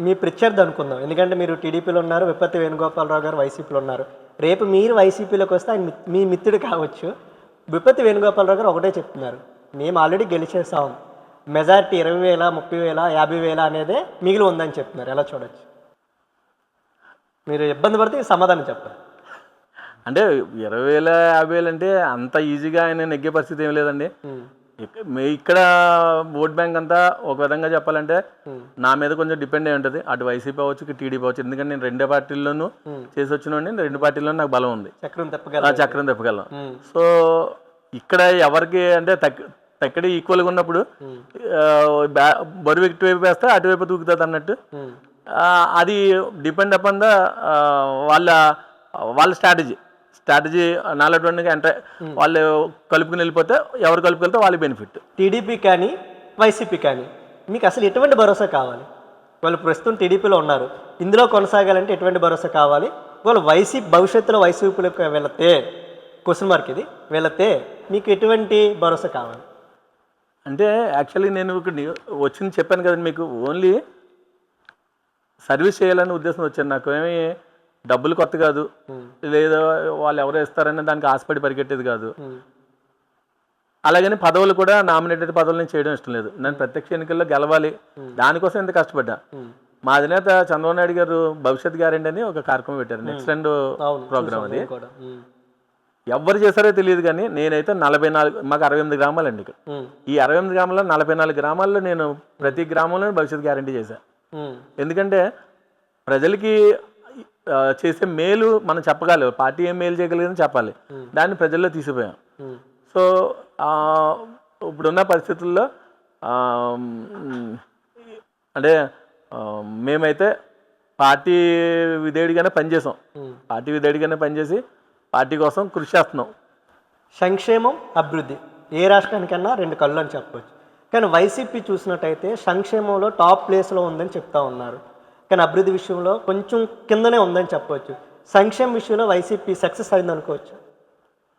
మీ ప్రత్యర్థి అనుకుందాం, ఎందుకంటే మీరు టీడీపీలో ఉన్నారు, విప్పత్తి వేణుగోపాలరావు గారు వైసీపీలో ఉన్నారు. రేపు మీరు వైసీపీలోకి వస్తే ఆయన మీ మిత్రుడు కావచ్చు. విప్పత్తి వేణుగోపాలరావు గారు ఒకటే చెప్తున్నారు, మేము ఆల్రెడీ గెలిచేసాం, మెజారిటీ 20,000, 30,000, 50,000 అనేదే మిగిలి ఉందని చెప్తున్నారు. ఎలా చూడొచ్చు? మీరు ఇబ్బంది పడితే సమాధానం చెప్పండి. అంటే 20,000, 50,000 అంటే అంత ఈజీగా ఆయన నెగ్గే పరిస్థితి ఏం లేదండి. ఇక్కడ ఓట్ బ్యాంక్ అంతా ఒక విధంగా చెప్పాలంటే నా మీద కొంచెం డిపెండ్ అయి ఉంటుంది. అటు వైసీపీ అవ్వచ్చు, ఇటు టీడీపీ అవ్వచ్చు. ఎందుకంటే నేను 2 పార్టీల్లోనూ చేసి వచ్చిన 2 పార్టీల్లోనూ నాకు బలం ఉంది, చక్రం తిప్పగలం. సో ఇక్కడ ఎవరికి అంటే తక్కడి ఈక్వల్గా ఉన్నప్పుడు బరువు ఇటువైపు వేస్తే అటువైపు దూకుతుంది అన్నట్టు. అది డిపెండ్ అపాన్ ద వాళ్ళ స్ట్రాటజీ నాలెడ్జ్ అంటే వాళ్ళు కలుపుకుని వెళ్ళిపోతే ఎవరు కలుపుకెళ్తే వాళ్ళకి బెనిఫిట్. టీడీపీ కానీ వైసీపీ కానీ మీకు అసలు ఎటువంటి భరోసా కావాలి? వాళ్ళు ప్రస్తుతం టీడీపీలో ఉన్నారు, ఇందులో కొనసాగాలంటే ఎటువంటి భరోసా కావాలి? వాళ్ళు భవిష్యత్తులో వైసీపీలోకి వెళితే క్వశ్చన్ మార్క్ ఇది, వెళితే మీకు ఎటువంటి భరోసా కావాలి? అంటే యాక్చువల్లీ నేను ఇక్కడ వచ్చింది చెప్పాను కదండి మీకు, ఓన్లీ సర్వీస్ చేయాలనే ఉద్దేశం వచ్చాను. నాకు ఏమి డబ్బులు కొత్త కాదు, లేదా వాళ్ళు ఎవరో ఇస్తారని దానికి ఆశపడి పరిగెట్టేది కాదు. అలాగని పదవులు కూడా నామినేటెడ్ పదవులు నేను చేయడం ఇష్టం లేదు. నేను ప్రత్యక్ష ఎన్నికల్లో గెలవాలి, దానికోసం ఎంత కష్టపడ్డా. మా అధినేత చంద్రబాబు నాయుడు గారు భవిష్యత్ గ్యారెంటీ అని ఒక కార్యక్రమం పెట్టారు, నెక్స్ట్ అండ్ ప్రోగ్రామ్. అది ఎవరు చేశారో తెలియదు కానీ నేనైతే 44, మాకు 68 గ్రామాలండి ఇక్కడ. ఈ 68 గ్రామాల్లో 44 గ్రామాల్లో నేను ప్రతి గ్రామంలో భవిష్యత్ గ్యారెంటీ చేశాను. ఎందుకంటే ప్రజలకి చేసే మేలు మనం చెప్పగలం, పార్టీ ఏం మేలు చేయగలిగిందని చెప్పాలి, దాన్ని ప్రజల్లో తీసిపోయాం. సో ఇప్పుడున్న పరిస్థితుల్లో అంటే మేమైతే పార్టీ విధేయుడిగానే పనిచేసి పార్టీ కోసం కృషి చేస్తున్నాం. సంక్షేమం, అభివృద్ధి ఏ రాష్ట్రానికన్నా రెండు కళ్ళు అని చెప్పవచ్చు. కానీ వైసీపీ చూసినట్టయితే సంక్షేమంలో టాప్ ప్లేస్లో ఉందని చెప్తా ఉన్నారు, కానీ అభివృద్ధి విషయంలో కొంచెం కిందనే ఉందని చెప్పవచ్చు. సంక్షేమ విషయంలో వైసీపీ సక్సెస్ అయింది అనుకోవచ్చు.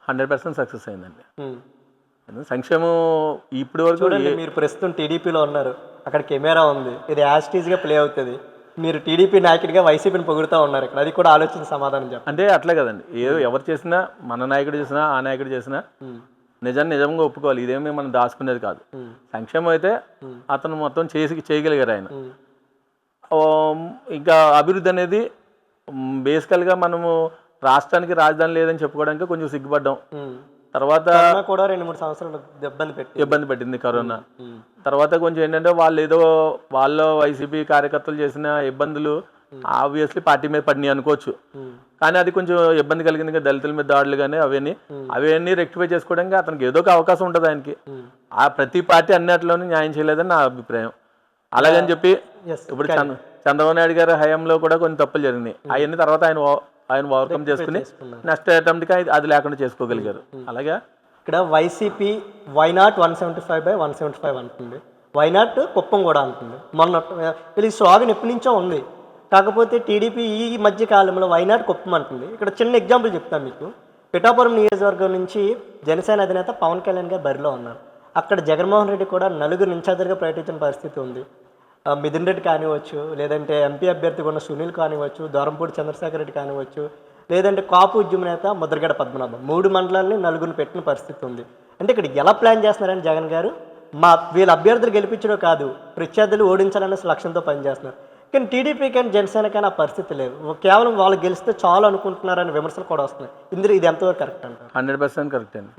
100% సక్సెస్ అయిందండి. సంక్షేమం ఇప్పటి వరకు చూడండి, మీరు ప్రస్తుతం టీడీపీలో ఉన్నారు, అక్కడ కెమెరా ఉంది, ఇది యాస్టీజ్గా ప్లే అవుతుంది, మీరు టీడీపీ నాయకుడిగా వైసీపీని పొగుడుతూ ఉన్నారు ఇక్కడ, అది కూడా ఆలోచించి సమాధానం చెప్పండి. అంటే అట్లే కదండి, ఎవరు చేసినా, మన నాయకుడు చేసినా ఆ నాయకుడు చేసినా నిజంగా ఒప్పుకోవాలి, ఇదేమీ మనం దాచుకునేది కాదు. సంక్షేమం అయితే అతను మొత్తం చేయగలిగారు ఆయన. ఇంకా అభివృద్ధి అనేది బేసికల్గా మనము రాష్ట్రానికి రాజధాని లేదని చెప్పుకోవడానికి కొంచెం సిగ్గుపడ్డాం. తర్వాత కూడా 2-3 సంవత్సరాలు ఇబ్బంది పెట్టింది కరోనా. తర్వాత కొంచెం ఏంటంటే వాళ్ళు వైసీపీ కార్యకర్తలు చేసిన ఇబ్బందులు ఆబ్వియస్లీ పార్టీ మీద పడినాయి అనుకోవచ్చు, కానీ అది కొంచెం ఇబ్బంది కలిగింది కదా, దళితుల మీద దాడులు కానీ అవన్నీ రెక్టిఫై చేసుకోవడానికి అతనికి ఏదో ఒక అవకాశం ఉంటుంది ఆయనకి. ఆ ప్రతి పార్టీ అన్నిటిలోనూ న్యాయం చేయలేదని నా అభిప్రాయం. అలాగని చెప్పి ఇప్పుడు చంద్రబాబు నాయుడు గారి హయాంలో కూడా కొన్ని తప్పులు జరిగినాయి, అవన్నీ తర్వాత ఆయన ఓవర్కమ్ చేసుకుని నెక్స్ట్ అటెంప్ట్కి అది లేకుండా చేసుకోగలిగారు. అలాగే ఇక్కడ వైసీపీ వైనాట్ 175/175 అంటుంది, వైనాట్ కుప్పం కూడా అంటుంది. మొన్న వీళ్ళ స్లోగన్ ఎప్పటి నుంచో ఉంది, కాకపోతే టీడీపీ ఈ మధ్య కాలంలో వైనాట్ కుప్పం అంటుంది. ఇక్కడ చిన్న ఎగ్జాంపుల్ చెప్తాను మీకు. పిఠాపురం నియోజకవర్గం నుంచి జనసేన అధినేత పవన్ కళ్యాణ్ గారు బరిలో ఉన్నారు. అక్కడ జగన్మోహన్ రెడ్డి కూడా 4 ఇన్ఛార్జర్గా ప్రకటించిన పరిస్థితి ఉంది. మిథున్ రెడ్డి కానివచ్చు, లేదంటే ఎంపీ అభ్యర్థిగా ఉన్న సునీల్ కానివచ్చు, దూరంపూడి చంద్రశేఖర్ రెడ్డి కానివచ్చు, లేదంటే కాపు ఉద్యమ నేత ముద్రగడ పద్మనాభం, 3 మండలాల్ని 4 పెట్టిన పరిస్థితి ఉంది. అంటే ఇక్కడ ఎలా ప్లాన్ చేస్తున్నారని జగన్ గారు వీళ్ళ అభ్యర్థులు గెలిపించడం కాదు, ప్రత్యర్థులు ఓడించాలనే లక్ష్యంతో పనిచేస్తున్నారు. కానీ టీడీపీ కానీ జనసేన కానీ ఆ పరిస్థితి లేదు, కేవలం వాళ్ళు గెలిస్తే చాలు అనుకుంటున్నారని విమర్శలు కూడా వస్తున్నాయి. ఇందులో ఇది ఎంతవరకు కరెక్ట్ అంటారు? 100% కరెక్ట్ అండి.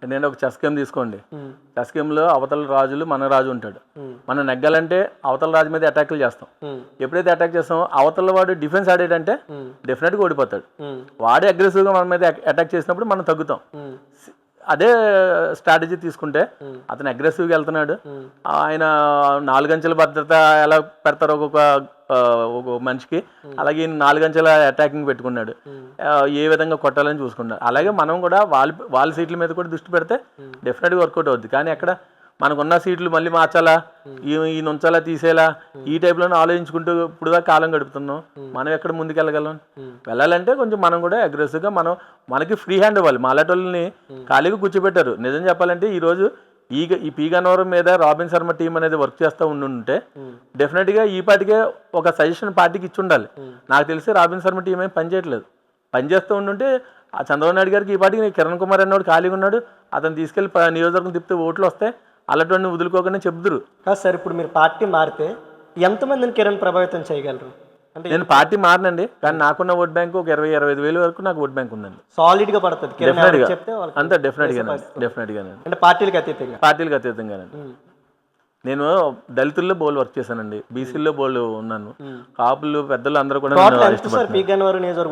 ఎందుకంటే ఒక చెస్ గేమ్ తీసుకోండి, చెస్ గేమ్లో అవతల రాజులు మన రాజు ఉంటాడు. మనం నెగ్గాలంటే అవతల రాజు మీద అటాక్లు చేస్తాం. ఎప్పుడైతే అటాక్ చేస్తామో అవతల వాడు డిఫెన్స్ ఆడేటంటే డెఫినెట్గా ఓడిపోతాడు. వాడే అగ్రెసివ్గా మన మీద అటాక్ చేసినప్పుడు మనం తగ్గుతాం. అదే స్ట్రాటజీ తీసుకుంటే అతను అగ్రెసివ్గా వెళ్తున్నాడు, ఆయన 4 అంచెల భద్రత ఎలా పెడతారు ఒక మనిషికి, అలాగే 4 అంచెల అటాకింగ్ పెట్టుకున్నాడు, ఏ విధంగా కొట్టాలని చూసుకున్నాడు. అలాగే మనం కూడా వాళ్ళ సీట్ల మీద కూడా దృష్టి పెడితే డెఫినెట్గా వర్కౌట్ అవుద్ది. కానీ అక్కడ మనకున్న సీట్లు మళ్ళీ మార్చాలా, ఈ నుంచాలా, తీసేలా, ఈ టైప్లోనే ఆలోచించుకుంటూ ఇప్పుడుగా కాలం గడుపుతున్నాం. మనం ఎక్కడ ముందుకెళ్ళగలం? వెళ్ళాలంటే కొంచెం మనం కూడా అగ్రెసివ్గా మనకి ఫ్రీ హ్యాండ్ ఇవ్వాలి. మాలాటోళ్ళని ఖాళీగా కూర్చోబెట్టారు. నిజం చెప్పాలంటే ఈరోజు ఈ పీ గన్నవరం మీద రాబిన్ శర్మ టీం అనేది వర్క్ చేస్తూ ఉండుంటే డెఫినెట్గా ఈ పార్టీకే ఒక సజెషన్ పార్టీకి ఇచ్చి ఉండాలి. నాకు తెలిసి రాబిన్ శర్మ టీం ఏం పనిచేయట్లేదు. పనిచేస్తూ ఉండుంటే ఆ చంద్రబాబు నాయుడు గారికి ఈ పార్టీకి కిరణ్ కుమార్ అన్నవాడు ఖాళీగా ఉన్నాడు, అతను తీసుకెళ్ళి నియోజకవర్గం తిప్పితే ఓట్లు వస్తాయి, అలాంటి వదులుకోకుండా చెప్తురు. కాదు సార్, ఇప్పుడు మీరు పార్టీ మారితే ఎంతమందిని కిరణ్ ప్రభావితం చేయగలరు? అంటే నేను పార్టీ మారినండి, కానీ నాకున్న ఓట్ బ్యాంక్ ఒక 20-25 వేలు వరకు నాకు ఓట్ బ్యాంక్ ఉందండి. సాలిడ్గా పడుతుంది అంతే, డెఫినెట్గా అంటే పార్టీలకు అతీతంగానండి. నేను దళితుల్లో బోల్ వర్క్ చేశానండి, బీసీల్లో బోల్ ఉన్నాను, కాపులు పెద్దలు అందరూ కూడా.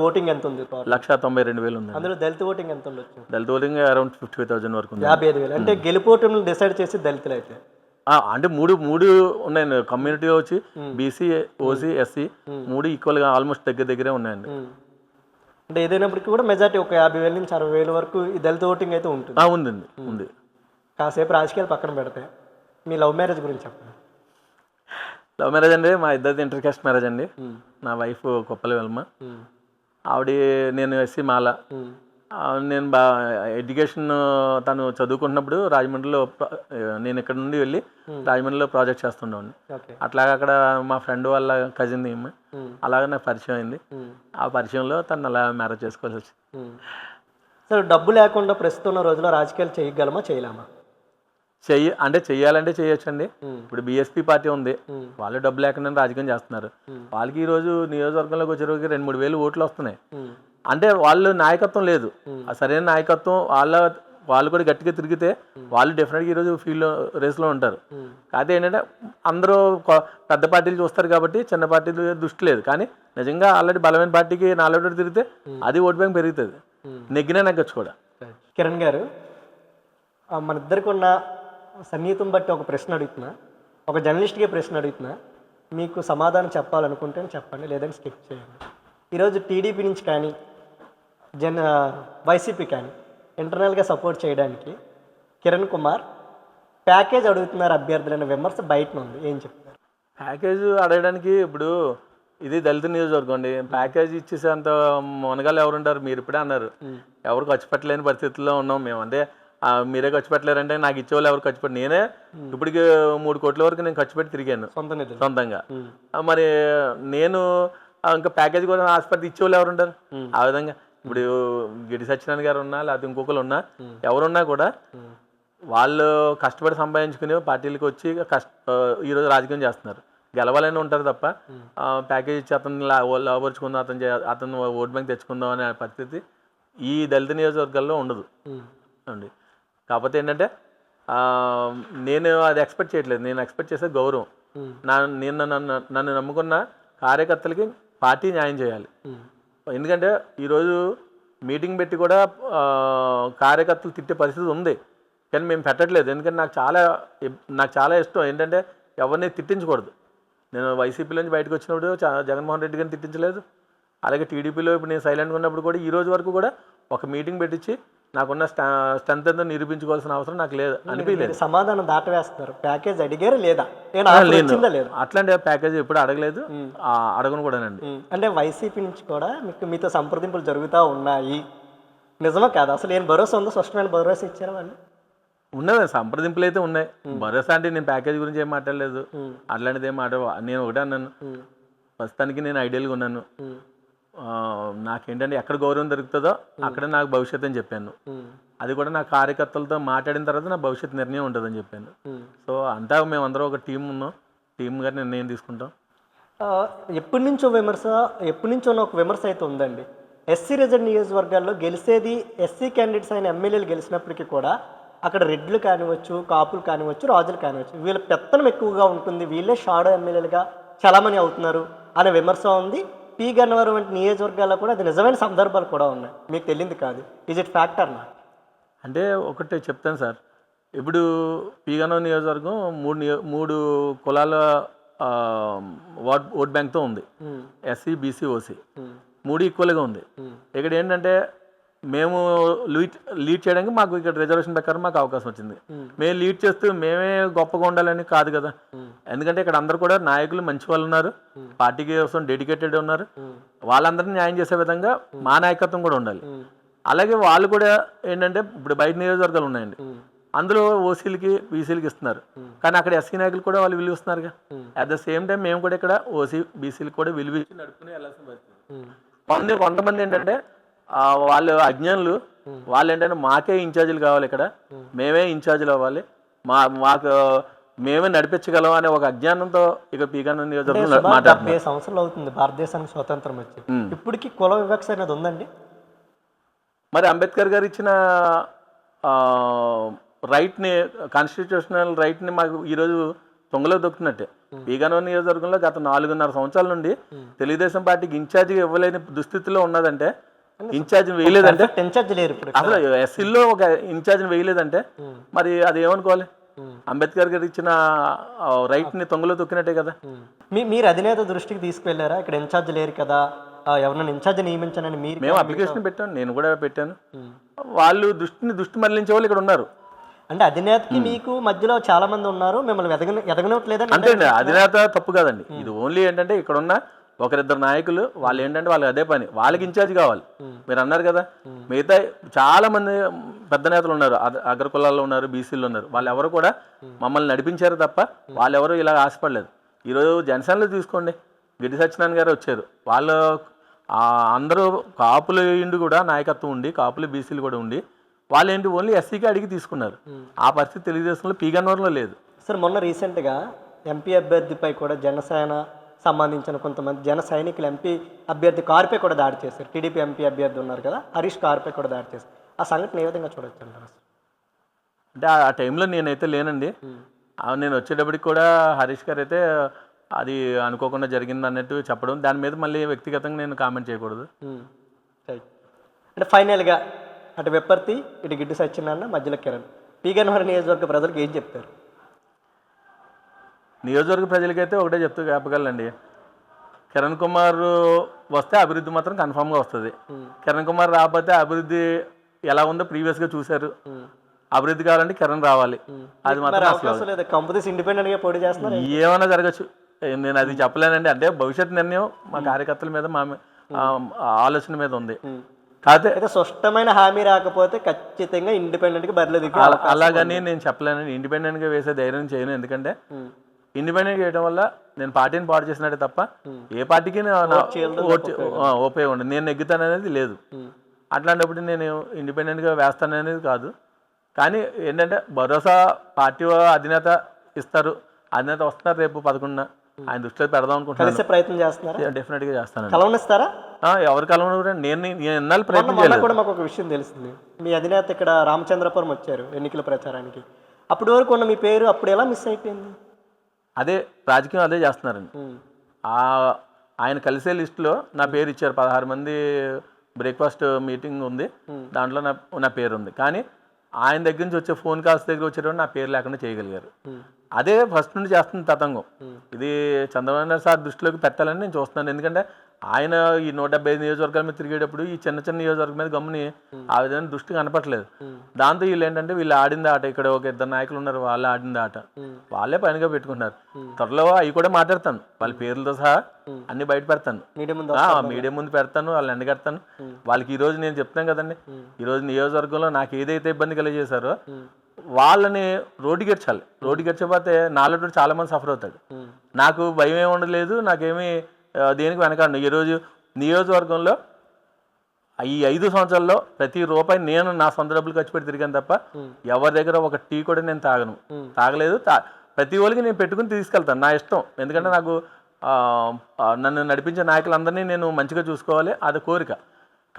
ఓటింగ్ ఎంత ఉంది? 192,000 ఉంది. అందులో దళిత ఓటింగ్ ఎంత ఉండొచ్చు? దళిత ఓటింగ్ అరౌండ్ 55,000 వరకు ఉంది. 55,000 అంటే గెలుపోటములు డిసైడ్ చేసి దళితులు అయితే అంటే మూడు ఉన్నాయండి కమ్యూనిటీ వచ్చి, బీసీ, ఓసీ, ఎస్సీ 3 ఈక్వల్గా ఆల్మోస్ట్ దగ్గరే ఉన్నాయండి. అంటే ఏదైనప్పటికీ కూడా మెజార్టీ ఒక 50,000 నుంచి 60,000 వరకు ఈ దళిత ఓటింగ్ అయితే ఉంటుంది. ఉంది. కాసేపు రాజకీయాలు పక్కన పెడితే మీ లవ్ మ్యారేజ్ గురించి చెప్పండి. లవ్ మ్యారేజ్ అండి, మా ఇద్దరిది ఇంటర్ కాస్ట్ మ్యారేజ్ అండి. నా వైఫ్ కొప్పల వెల్మ, ఆవిడ నేను ఎస్సీ మాల. నేను ఎడ్యుకేషన్ తను చదువుకుంటున్నప్పుడు రాజమండ్రిలో నేను ఇక్కడ నుండి వెళ్ళి రాజమండ్రిలో ప్రాజెక్ట్ చేస్తుండేవాడిని. అట్లాగా అక్కడ మా ఫ్రెండ్ వాళ్ళ కజిన్ ఈమె, అలాగే నాకు పరిచయం అయింది. ఆ పరిచయంలో తను అలా మ్యారేజ్ చేసుకోవాల్సి వచ్చింది. సార్, డబ్బు లేకుండా ప్రస్తుతం ఉన్న రోజుల్లో రాజకీయాలు చేయగలమా చేయలేమా? అంటే చెయ్యాలంటే చేయొచ్చండి. ఇప్పుడు బీఎస్పీ పార్టీ ఉంది, వాళ్ళు డబ్బు లేకుండా రాజకీయం చేస్తున్నారు. వాళ్ళకి ఈరోజు నియోజకవర్గంలోకి వచ్చేరోజు 2-3 వేలు ఓట్లు వస్తున్నాయి. అంటే వాళ్ళు నాయకత్వం లేదు, ఆ సరైన నాయకత్వం వాళ్ళు కూడా గట్టిగా తిరిగితే వాళ్ళు డెఫినెట్గా ఈరోజు ఫీల్డ్ రేస్లో ఉంటారు. కాకపోతే ఏంటంటే అందరూ పెద్ద పార్టీలు చూస్తారు కాబట్టి చిన్న పార్టీలు దృష్టి లేదు. కానీ నిజంగా ఆల్రెడీ బలమైన పార్టీకి 4 ఓట్లు తిరిగితే అది ఓటు బ్యాంక్ పెరుగుతుంది, నెగ్గినా నెగ్గచ్చు కూడా. కిరణ్ గారు, మన ఇద్దరికి ఉన్న సన్నిహితం బట్టి ఒక ప్రశ్న అడుగుతున్నా, ఒక జర్నలిస్ట్గా ప్రశ్న అడుగుతున్నా, మీకు సమాధానం చెప్పాలనుకుంటే చెప్పండి, లేదంటే స్కిప్ చేయండి. ఈరోజు టీడీపీ నుంచి కానీ వైసీపీ కానీ ఇంటర్నల్గా సపోర్ట్ చేయడానికి కిరణ్ కుమార్ ప్యాకేజ్ అడుగుతున్నారు అభ్యర్థులైన విమర్శ బయట ఉంది, ఏం చెప్తారు? ప్యాకేజ్ అడగడానికి ఇప్పుడు ఇది దళిత నియోజకవర్గం అండి, ప్యాకేజ్ ఇచ్చేసేంత మునగాలు ఎవరుంటారు? మీరు ఇప్పుడే అన్నారు, ఎవరు ఖర్చు పెట్టలేని పరిస్థితుల్లో ఉన్నాం మేము. అంటే మీరే ఖర్చు పెట్టలేరంటే నాకు ఇచ్చేవాళ్ళు ఎవరు ఖర్చు పెట్టి, నేనే ఇప్పటికి 3 కోట్ల వరకు నేను ఖర్చు పెట్టి తిరిగాను సొంతంగా. మరి నేను ఇంకా ప్యాకేజ్ కూడా ఆసుపత్రి ఇచ్చేవాళ్ళు ఎవరు ఉంటారు? ఆ విధంగా ఇప్పుడు గిడి సత్యనారాయణ గారు ఉన్నా, లేకపోతే ఇంకొకరు ఉన్నా, ఎవరున్నా కూడా వాళ్ళు కష్టపడి సంపాదించుకుని పార్టీలకు వచ్చి ఈరోజు రాజకీయం చేస్తున్నారు. గెలవాలని ఉంటారు తప్ప ప్యాకేజ్ ఇచ్చి అతను లాభపరుచుకుందాం, అతను ఓట్ బ్యాంక్ తెచ్చుకుందాం అనే పరిస్థితి ఈ దళిత నియోజకవర్గాల్లో ఉండదు అండి. కాకపోతే ఏంటంటే నేను అది ఎక్స్పెక్ట్ చేయట్లేదు, నేను ఎక్స్పెక్ట్ చేసే గౌరవం. నన్ను నమ్ముకున్న కార్యకర్తలకి పార్టీ న్యాయం చేయాలి. ఎందుకంటే ఈరోజు మీటింగ్ పెట్టి కూడా కార్యకర్తలు తిట్టే పరిస్థితి ఉంది, కానీ మేము పెట్టట్లేదు. ఎందుకంటే నాకు చాలా ఇష్టం ఏంటంటే ఎవరిని తిట్టించకూడదు. నేను వైసీపీలో నుంచి బయటకు వచ్చినప్పుడు జగన్మోహన్ రెడ్డి గారిని తిట్టించలేదు, అలాగే టీడీపీలో ఇప్పుడు నేను సైలెంట్గా ఉన్నప్పుడు కూడా ఈ రోజు వరకు కూడా ఒక మీటింగ్ పెట్టించి నాకున్న స్ట్రెంత్ ఎంతో నిరూపించుకోవాల్సిన అవసరం నాకు లేదు అనిపించలేదు. సమాధానం దాటవేస్తున్నారు, ప్యాకేజ్ అడిగారు లేదా? అట్లాంటి ప్యాకేజ్ ఎప్పుడు అడగలేదు, అడగను కూడానండి. అంటే వైసీపీ నుంచి కూడా మీతో సంప్రదింపులు జరుగుతూ ఉన్నాయి, నిజమా కాదు? అసలు ఏం భరోసా ఉందో, స్పష్టమైన భరోసా ఇచ్చారా వాళ్ళు? ఉన్నది, సంప్రదింపులు అయితే ఉన్నాయి. భరోసా అంటే నేను ప్యాకేజ్ గురించి ఏం మాట్లాడలేదు, అట్లాంటిది ఏం నేను ఒకటే అన్నాను, ప్రస్తుతానికి నేను ఐడియల్గా ఉన్నాను, నాకేంటంటే ఎక్కడ గౌరవం దొరుకుతుందో అక్కడ నాకు భవిష్యత్తు అని చెప్పాను. అది కూడా నా కార్యకర్తలతో మాట్లాడిన తర్వాత నా భవిష్యత్తు నిర్ణయం ఉంటుందని చెప్పాను. సో అంతా మేమందరం ఒక టీం ఉన్నాం, టీమ్గా నిర్ణయం తీసుకుంటాం. ఎప్పటి నుంచో ఒక విమర్శ అయితే ఉందండి, ఎస్సీ రిజర్వ్ నియోజకవర్గాల్లో గెలిచేది ఎస్సీ క్యాండిడేట్స్ అయిన ఎమ్మెల్యేలు గెలిచినప్పటికీ కూడా అక్కడ రెడ్లు కానివచ్చు, కాపులు కానివచ్చు, రాజులు కానివచ్చు, వీళ్ళ పెత్తనం ఎక్కువగా ఉంటుంది, వీళ్ళే షాడో ఎమ్మెల్యేలుగా చలామణి అవుతున్నారు అనే విమర్శ ఉంది. పి గన్నవరం వంటి నియోజకవర్గాల్లో కూడా అది నిజమైన సందర్భాలు కూడా ఉన్నాయి, మీకు తెలియదు కాదు. ఈజ్ ఇట్ ఫ్యాక్టర్ నా? అంటే ఒకటే చెప్తాను సార్, ఇప్పుడు పి గన్నవరం నియోజకవర్గం 3 కులాల ఓట్ బ్యాంక్తో ఉంది, ఎస్సీ, బీసీ, ఓసీ 3 ఈక్వల్గా ఉంది. ఇక్కడ ఏంటంటే మేము లీడ్ చేయడానికి మాకు ఇక్కడ రిజర్వేషన్ ప్రకారం మాకు అవకాశం వచ్చింది. మేము లీడ్ చేస్తూ మేమే గొప్పగా ఉండాలని కాదు కదా, ఎందుకంటే ఇక్కడ అందరూ కూడా నాయకులు మంచి వాళ్ళు ఉన్నారు, పార్టీకి కోసం డెడికేటెడ్ ఉన్నారు, వాళ్ళందరినీ న్యాయం చేసే విధంగా మా నాయకత్వం కూడా ఉండాలి. అలాగే వాళ్ళు కూడా ఏంటంటే ఇప్పుడు బయట నియోజకవర్గాలు ఉన్నాయండి, అందులో ఓసీలకి, బీసీలకి ఇస్తున్నారు, కానీ అక్కడ ఎస్సీ నాయకులు కూడా వాళ్ళు విలువ ఇస్తున్నారుగా. అట్ ద సేమ్ టైం మేము కూడా ఇక్కడ ఓసీ, బీసీలకు కూడా విలువ ఇచ్చి నడుపుకుని వెళ్ళాల్సిన పరిస్థితి. కొంతమంది ఏంటంటే వాళ్ళు అజ్ఞానులు, వాళ్ళు ఏంటంటే మాకే ఇన్ఛార్జీలు కావాలి, ఇక్కడ మేమే ఇన్ఛార్జీలు అవ్వాలి, మాకు మేమే నడిపించగలం అనే ఒక అజ్ఞానంతో ఇక పీగాన నియోజకవర్గంలో మాట్లాడుతున్నారు. 70 సంవత్సరాలు అవుతుంది భారతదేశానికి స్వతంత్రం వచ్చి, ఇప్పటికీ కుల వివక్ష అనేది ఉందండి. మరి అంబేద్కర్ గారు ఇచ్చిన రైట్ని, కాన్స్టిట్యూషనల్ రైట్ని మాకు ఈరోజు తొంగలో దొక్కుతున్నట్టే. పీగనవరం నియోజకవర్గంలో గత 4.5 సంవత్సరాల నుండి తెలుగుదేశం పార్టీకి ఇన్ఛార్జిగా ఇవ్వలేని దుస్థితిలో ఉన్నదంటే, ఇన్ఛార్జ్ వేయలేదంటే, అసలు ఎస్సీలో ఒక ఇన్ఛార్జ్ని వేయలేదంటే మరి అది ఏమనుకోవాలి? అంబేద్కర్ గారు ఇచ్చిన రైట్ని తొంగలో తొక్కినట్టే కదా. మీరు అధినేత దృష్టికి తీసుకువెళ్ళారా? ఇక్కడ ఇన్ఛార్జ్ లేరు కదా, ఎవరైనా ఇన్ఛార్జ్ నియమించానని మేము అప్లికేషన్ పెట్టాను, నేను కూడా పెట్టాను. వాళ్ళు దృష్టి మళ్లించే వాళ్ళు ఇక్కడ ఉన్నారు. అంటే అధినేతకి మీకు మధ్యలో చాలా మంది ఉన్నారు, మిమ్మల్ని ఎదగనట్లేదని అంతే అండి, అధినేత తప్పు కాదండి. ఇది ఓన్లీ ఏంటంటే ఇక్కడున్న ఒకరిద్దరు నాయకులు, వాళ్ళు ఏంటంటే వాళ్ళకి అదే పని, వాళ్ళకి ఇన్ఛార్జ్ కావాలి. మీరు అన్నారు కదా, మిగతా చాలా మంది పెద్ద నేతలు ఉన్నారు, అగ్ర కులాల్లో ఉన్నారు, బీసీలు ఉన్నారు, వాళ్ళు ఎవరు కూడా మమ్మల్ని నడిపించారు తప్ప వాళ్ళు ఎవరు ఇలా ఆశపడలేదు. ఈరోజు జనసేనలో తీసుకోండి, గిడ్డి సత్యనారాయణ గారు వచ్చారు, వాళ్ళు అందరూ కాపులు ఇండి కూడా నాయకత్వం ఉండి, కాపులు బీసీలు కూడా ఉండి, వాళ్ళు ఏంటి ఓన్లీ ఎస్సీకి అడిగి తీసుకున్నారు. ఆ పరిస్థితి తెలుగుదేశంలో పీగన్నవరంలో లేదు. సార్ మొన్న రీసెంట్గా ఎంపీ అభ్యర్థిపై కూడా జనసేన సంబంధించిన కొంతమంది జన సైనికులు ఎంపీ అభ్యర్థి కారుపై కూడా దాడి చేశారు. టీడీపీ ఎంపీ అభ్యర్థి ఉన్నారు కదా, హరీష్ కారుపై కూడా దాడి చేశారు. ఆ సంఘటన ఏ విధంగా చూడొచ్చు అంటారు? అంటే ఆ టైంలో నేనైతే లేనండి. నేను వచ్చేటప్పటికి కూడా హరీష్ గారు అయితే అది అనుకోకుండా జరిగింది అన్నట్టు చెప్పడం, దాని మీద మళ్ళీ వ్యక్తిగతంగా నేను కామెంట్ చేయకూడదు. అంటే ఫైనల్గా అటు విప్పర్తి, ఇటు గిడ్డి సత్యనారాయణ, మధ్యలో కిరణ్, పీగన్నవరం నియోజకవర్గ ప్రజలకు ఏం చెప్తారు? నియోజకవర్గ ప్రజలకైతే ఒకటే చెప్పగలండి, కిరణ్ కుమార్ వస్తే అభివృద్ధి మాత్రం కన్ఫామ్గా వస్తుంది. కిరణ్ కుమార్ రాకపోతే అభివృద్ధి ఎలా ఉందో ప్రీవియస్గా చూశారు. అభివృద్ధి కావాలంటే కిరణ్ రావాలి. అది మాత్రం ఇండిపెండెంట్గా పోటీ చేస్తున్నారు. ఏమైనా జరగచ్చు, నేను అది చెప్పలేనండి. అంటే భవిష్యత్ నిర్ణయం మా కార్యకర్తల మీద, మా ఆలోచన మీద ఉంది. కాకపోతే స్పష్టమైన హామీ రాకపోతే ఖచ్చితంగా ఇండిపెండెంట్గా బరిలో దిగి అలాగని నేను చెప్పలేనండి. ఇండిపెండెంట్గా వేసే ధైర్యం చేయను, ఎందుకంటే ఇండిపెండెంట్ చేయడం వల్ల నేను పార్టీని పాడు చేసినట్టే తప్ప ఏ పార్టీకి ఉపయోగం ఉండదు. నేను నెగ్గుతాననేది లేదు. అట్లాంటప్పుడు నేను ఇండిపెండెంట్గా వేస్తాననేది కాదు. కానీ ఏంటంటే భరోసా పార్టీ అధినేత ఇస్తారు, అధినేత వస్తున్నారు రేపు 11న, ఆయన దృష్టిలో పెడదాం అనుకుంటున్నాను. ప్రయత్నం చేస్తున్నారు, డెఫినెట్గా చేస్తాను. కలవనిస్తారా? ఎవరు కలవను, నేను ఎన్నాళ్ళు ప్రయత్నం చేయలేదు. కూడా మాకు ఒక విషయం తెలిసింది, మీ అధినేత ఇక్కడ రామచంద్రపురం వచ్చారు ఎన్నికల ప్రచారానికి. అప్పటి వరకు ఉన్న మీ పేరు అప్పుడు ఎలా మిస్ అయిపోయింది? అదే రాజకీయం అదే చేస్తున్నారండి. ఆయన కలిసే లిస్టులో నా పేరు ఇచ్చారు. 16 మంది బ్రేక్ఫాస్ట్ మీటింగ్ ఉంది, దాంట్లో నా పేరు ఉంది. కానీ ఆయన దగ్గర నుంచి వచ్చే ఫోన్ కాల్స్ దగ్గర వచ్చేటప్పుడు నా పేరు లేకుండా చేయగలిగారు. అదే ఫస్ట్ నుండి చేస్తుంది తతంగం. ఇది చంద్రబాబు నాయుడు సార్ దృష్టిలోకి పెట్టాలని నేను చూస్తున్నాను. ఎందుకంటే ఆయన ఈ 175 నియోజకవర్గాల మీద తిరిగేటప్పుడు ఈ చిన్న చిన్న నియోజకవర్గం మీద గమ్ముని ఆ విధంగా దృష్టి కనపట్లేదు. దాంతో వీళ్ళు ఏంటంటే వీళ్ళు ఆడింది ఆట, ఇక్కడ ఒక ఇద్దరు నాయకులు ఉన్నారు, వాళ్ళు ఆడింది ఆట వాళ్ళే పనిగా పెట్టుకుంటున్నారు. త్వరలో అవి కూడా మాట్లాడతాను, వాళ్ళ పేర్లతో సహా అన్ని బయట పెడతాను, మీడియా ముందు పెడతాను, వాళ్ళని ఎండగడతాను. వాళ్ళకి ఈ రోజు నేను చెప్తాను కదండి, ఈ రోజు నియోజకవర్గంలో నాకు ఏదైతే ఇబ్బంది కలిగేశారో వాళ్ళని రోడ్డుకి ఎర్చాలి. రోడ్డుకి ఎర్చకపోతే నాలుగు చాలా మంది సఫర్ అవుతాడు. నాకు భయం ఏమి ఉండలేదు, నాకేమీ దేనికి వెనకాడు. ఈరోజు నియోజకవర్గంలో ఈ 5 సంవత్సరాల్లో ప్రతి రూపాయి నేను నా సొంత డబ్బులు ఖర్చు పెట్టి తిరిగాను తప్ప ఎవరి దగ్గర ఒక టీ కూడా నేను తాగలేదు. ప్రతి వాళ్ళకి నేను పెట్టుకుని తీసుకెళ్తాను, నా ఇష్టం. ఎందుకంటే నాకు నన్ను నడిపించే నాయకులందరినీ నేను మంచిగా చూసుకోవాలి, అది కోరిక.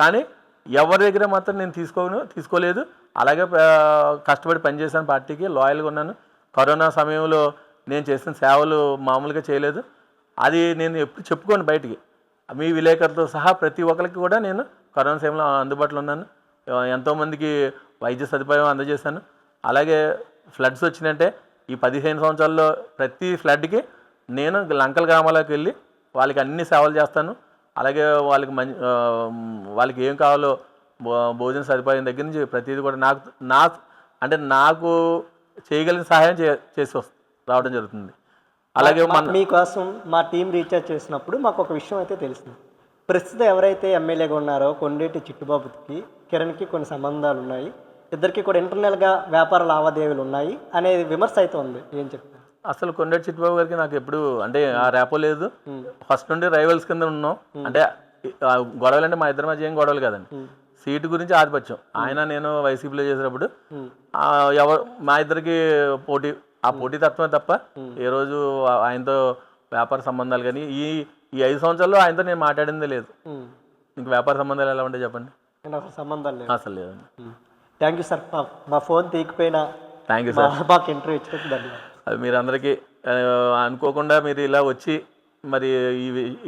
కానీ ఎవరి దగ్గర మాత్రం నేను తీసుకోలేదు. అలాగే కష్టపడి పనిచేశాను, పార్టీకి లాయల్గా ఉన్నాను. కరోనా సమయంలో నేను చేసిన సేవలు మామూలుగా చేయలేదు. అది నేను ఎప్పుడు చెప్పుకోను బయటికి. మీ విలేకరులతో సహా ప్రతి ఒక్కరికి కూడా నేను కరోనా సమయంలో అందుబాటులో ఉన్నాను. ఎంతోమందికి వైద్య సదుపాయం అందజేశాను. అలాగే ఫ్లడ్స్ వచ్చినట్టే ఈ 15 సంవత్సరాల్లో ప్రతి ఫ్లడ్కి నేను లంకల గ్రామాలకు వెళ్ళి వాళ్ళకి అన్ని సేవలు చేస్తాను. అలాగే వాళ్ళకి ఏం కావాలో భోజన సదుపాయం దగ్గర నుంచి ప్రతిదీ కూడా నాకు చేయగలిగిన సహాయం చేసి రావడం జరుగుతుంది. అలాగే మీకోసం మా టీం రీఛార్జ్ చేసినప్పుడు మాకు ఒక విషయం అయితే తెలిసింది. ప్రస్తుతం ఎవరైతే ఎమ్మెల్యేగా ఉన్నారో కొండేటి చిట్టుబాబుకి కిరణ్కి కొన్ని సంబంధాలు ఉన్నాయి, ఇద్దరికి కూడా ఇంటర్నల్గా వ్యాపార లావాదేవీలు ఉన్నాయి అనే విమర్శ అయితే ఉంది. ఏం చెప్తారు? అసలు కొండేటి చిట్టుబాబు గారికి నాకు ఎప్పుడు అంటే ఆ రేపో లేదు. ఫస్ట్ నుండి రైవల్స్ కింద ఉన్నాం. అంటే గొడవలు అంటే మా ఇద్దరి మధ్య ఏం గొడవలు కాదండి, సీటు గురించి ఆధిపత్యం. ఆయన నేను వైసీపీలో చేసినప్పుడు మా ఇద్దరికి పోటీ, ఆ పోటీ తత్వమే తప్ప ఏ రోజు ఆయనతో వ్యాపార సంబంధాలు కానీ ఈ 5 సంవత్సరాల్లో ఆయనతో నేను మాట్లాడిందే లేదు. ఇంక వ్యాపార సంబంధాలు ఎలా ఉంటాయి చెప్పండి? సంబంధాలు లేదు, అసలు లేదండి. థ్యాంక్ యూ సార్, మా ఫోన్ తీయకపోయినా థ్యాంక్ యూ సార్, మాకు ఇంటర్వ్యూ ఇచ్చినందుకు ధన్యవాదాలు. అది మీరు అందరికీ అనుకోకుండా మీరు ఇలా వచ్చి మరి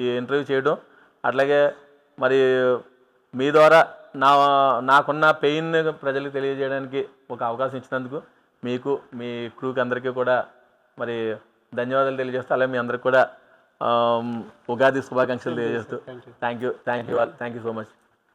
ఈ ఇంటర్వ్యూ చేయడం, అట్లాగే మరి మీ ద్వారా నాకున్న పెయిన్ ప్రజలకు తెలియజేయడానికి ఒక అవకాశం ఇచ్చినందుకు మీకు, మీ క్రూకి అందరికీ కూడా మరి ధన్యవాదాలు తెలియజేస్తూ, అలాగే మీ అందరికి కూడా ఉగాది శుభాకాంక్షలు తెలియజేస్తూ థ్యాంక్ యూ సో మచ్.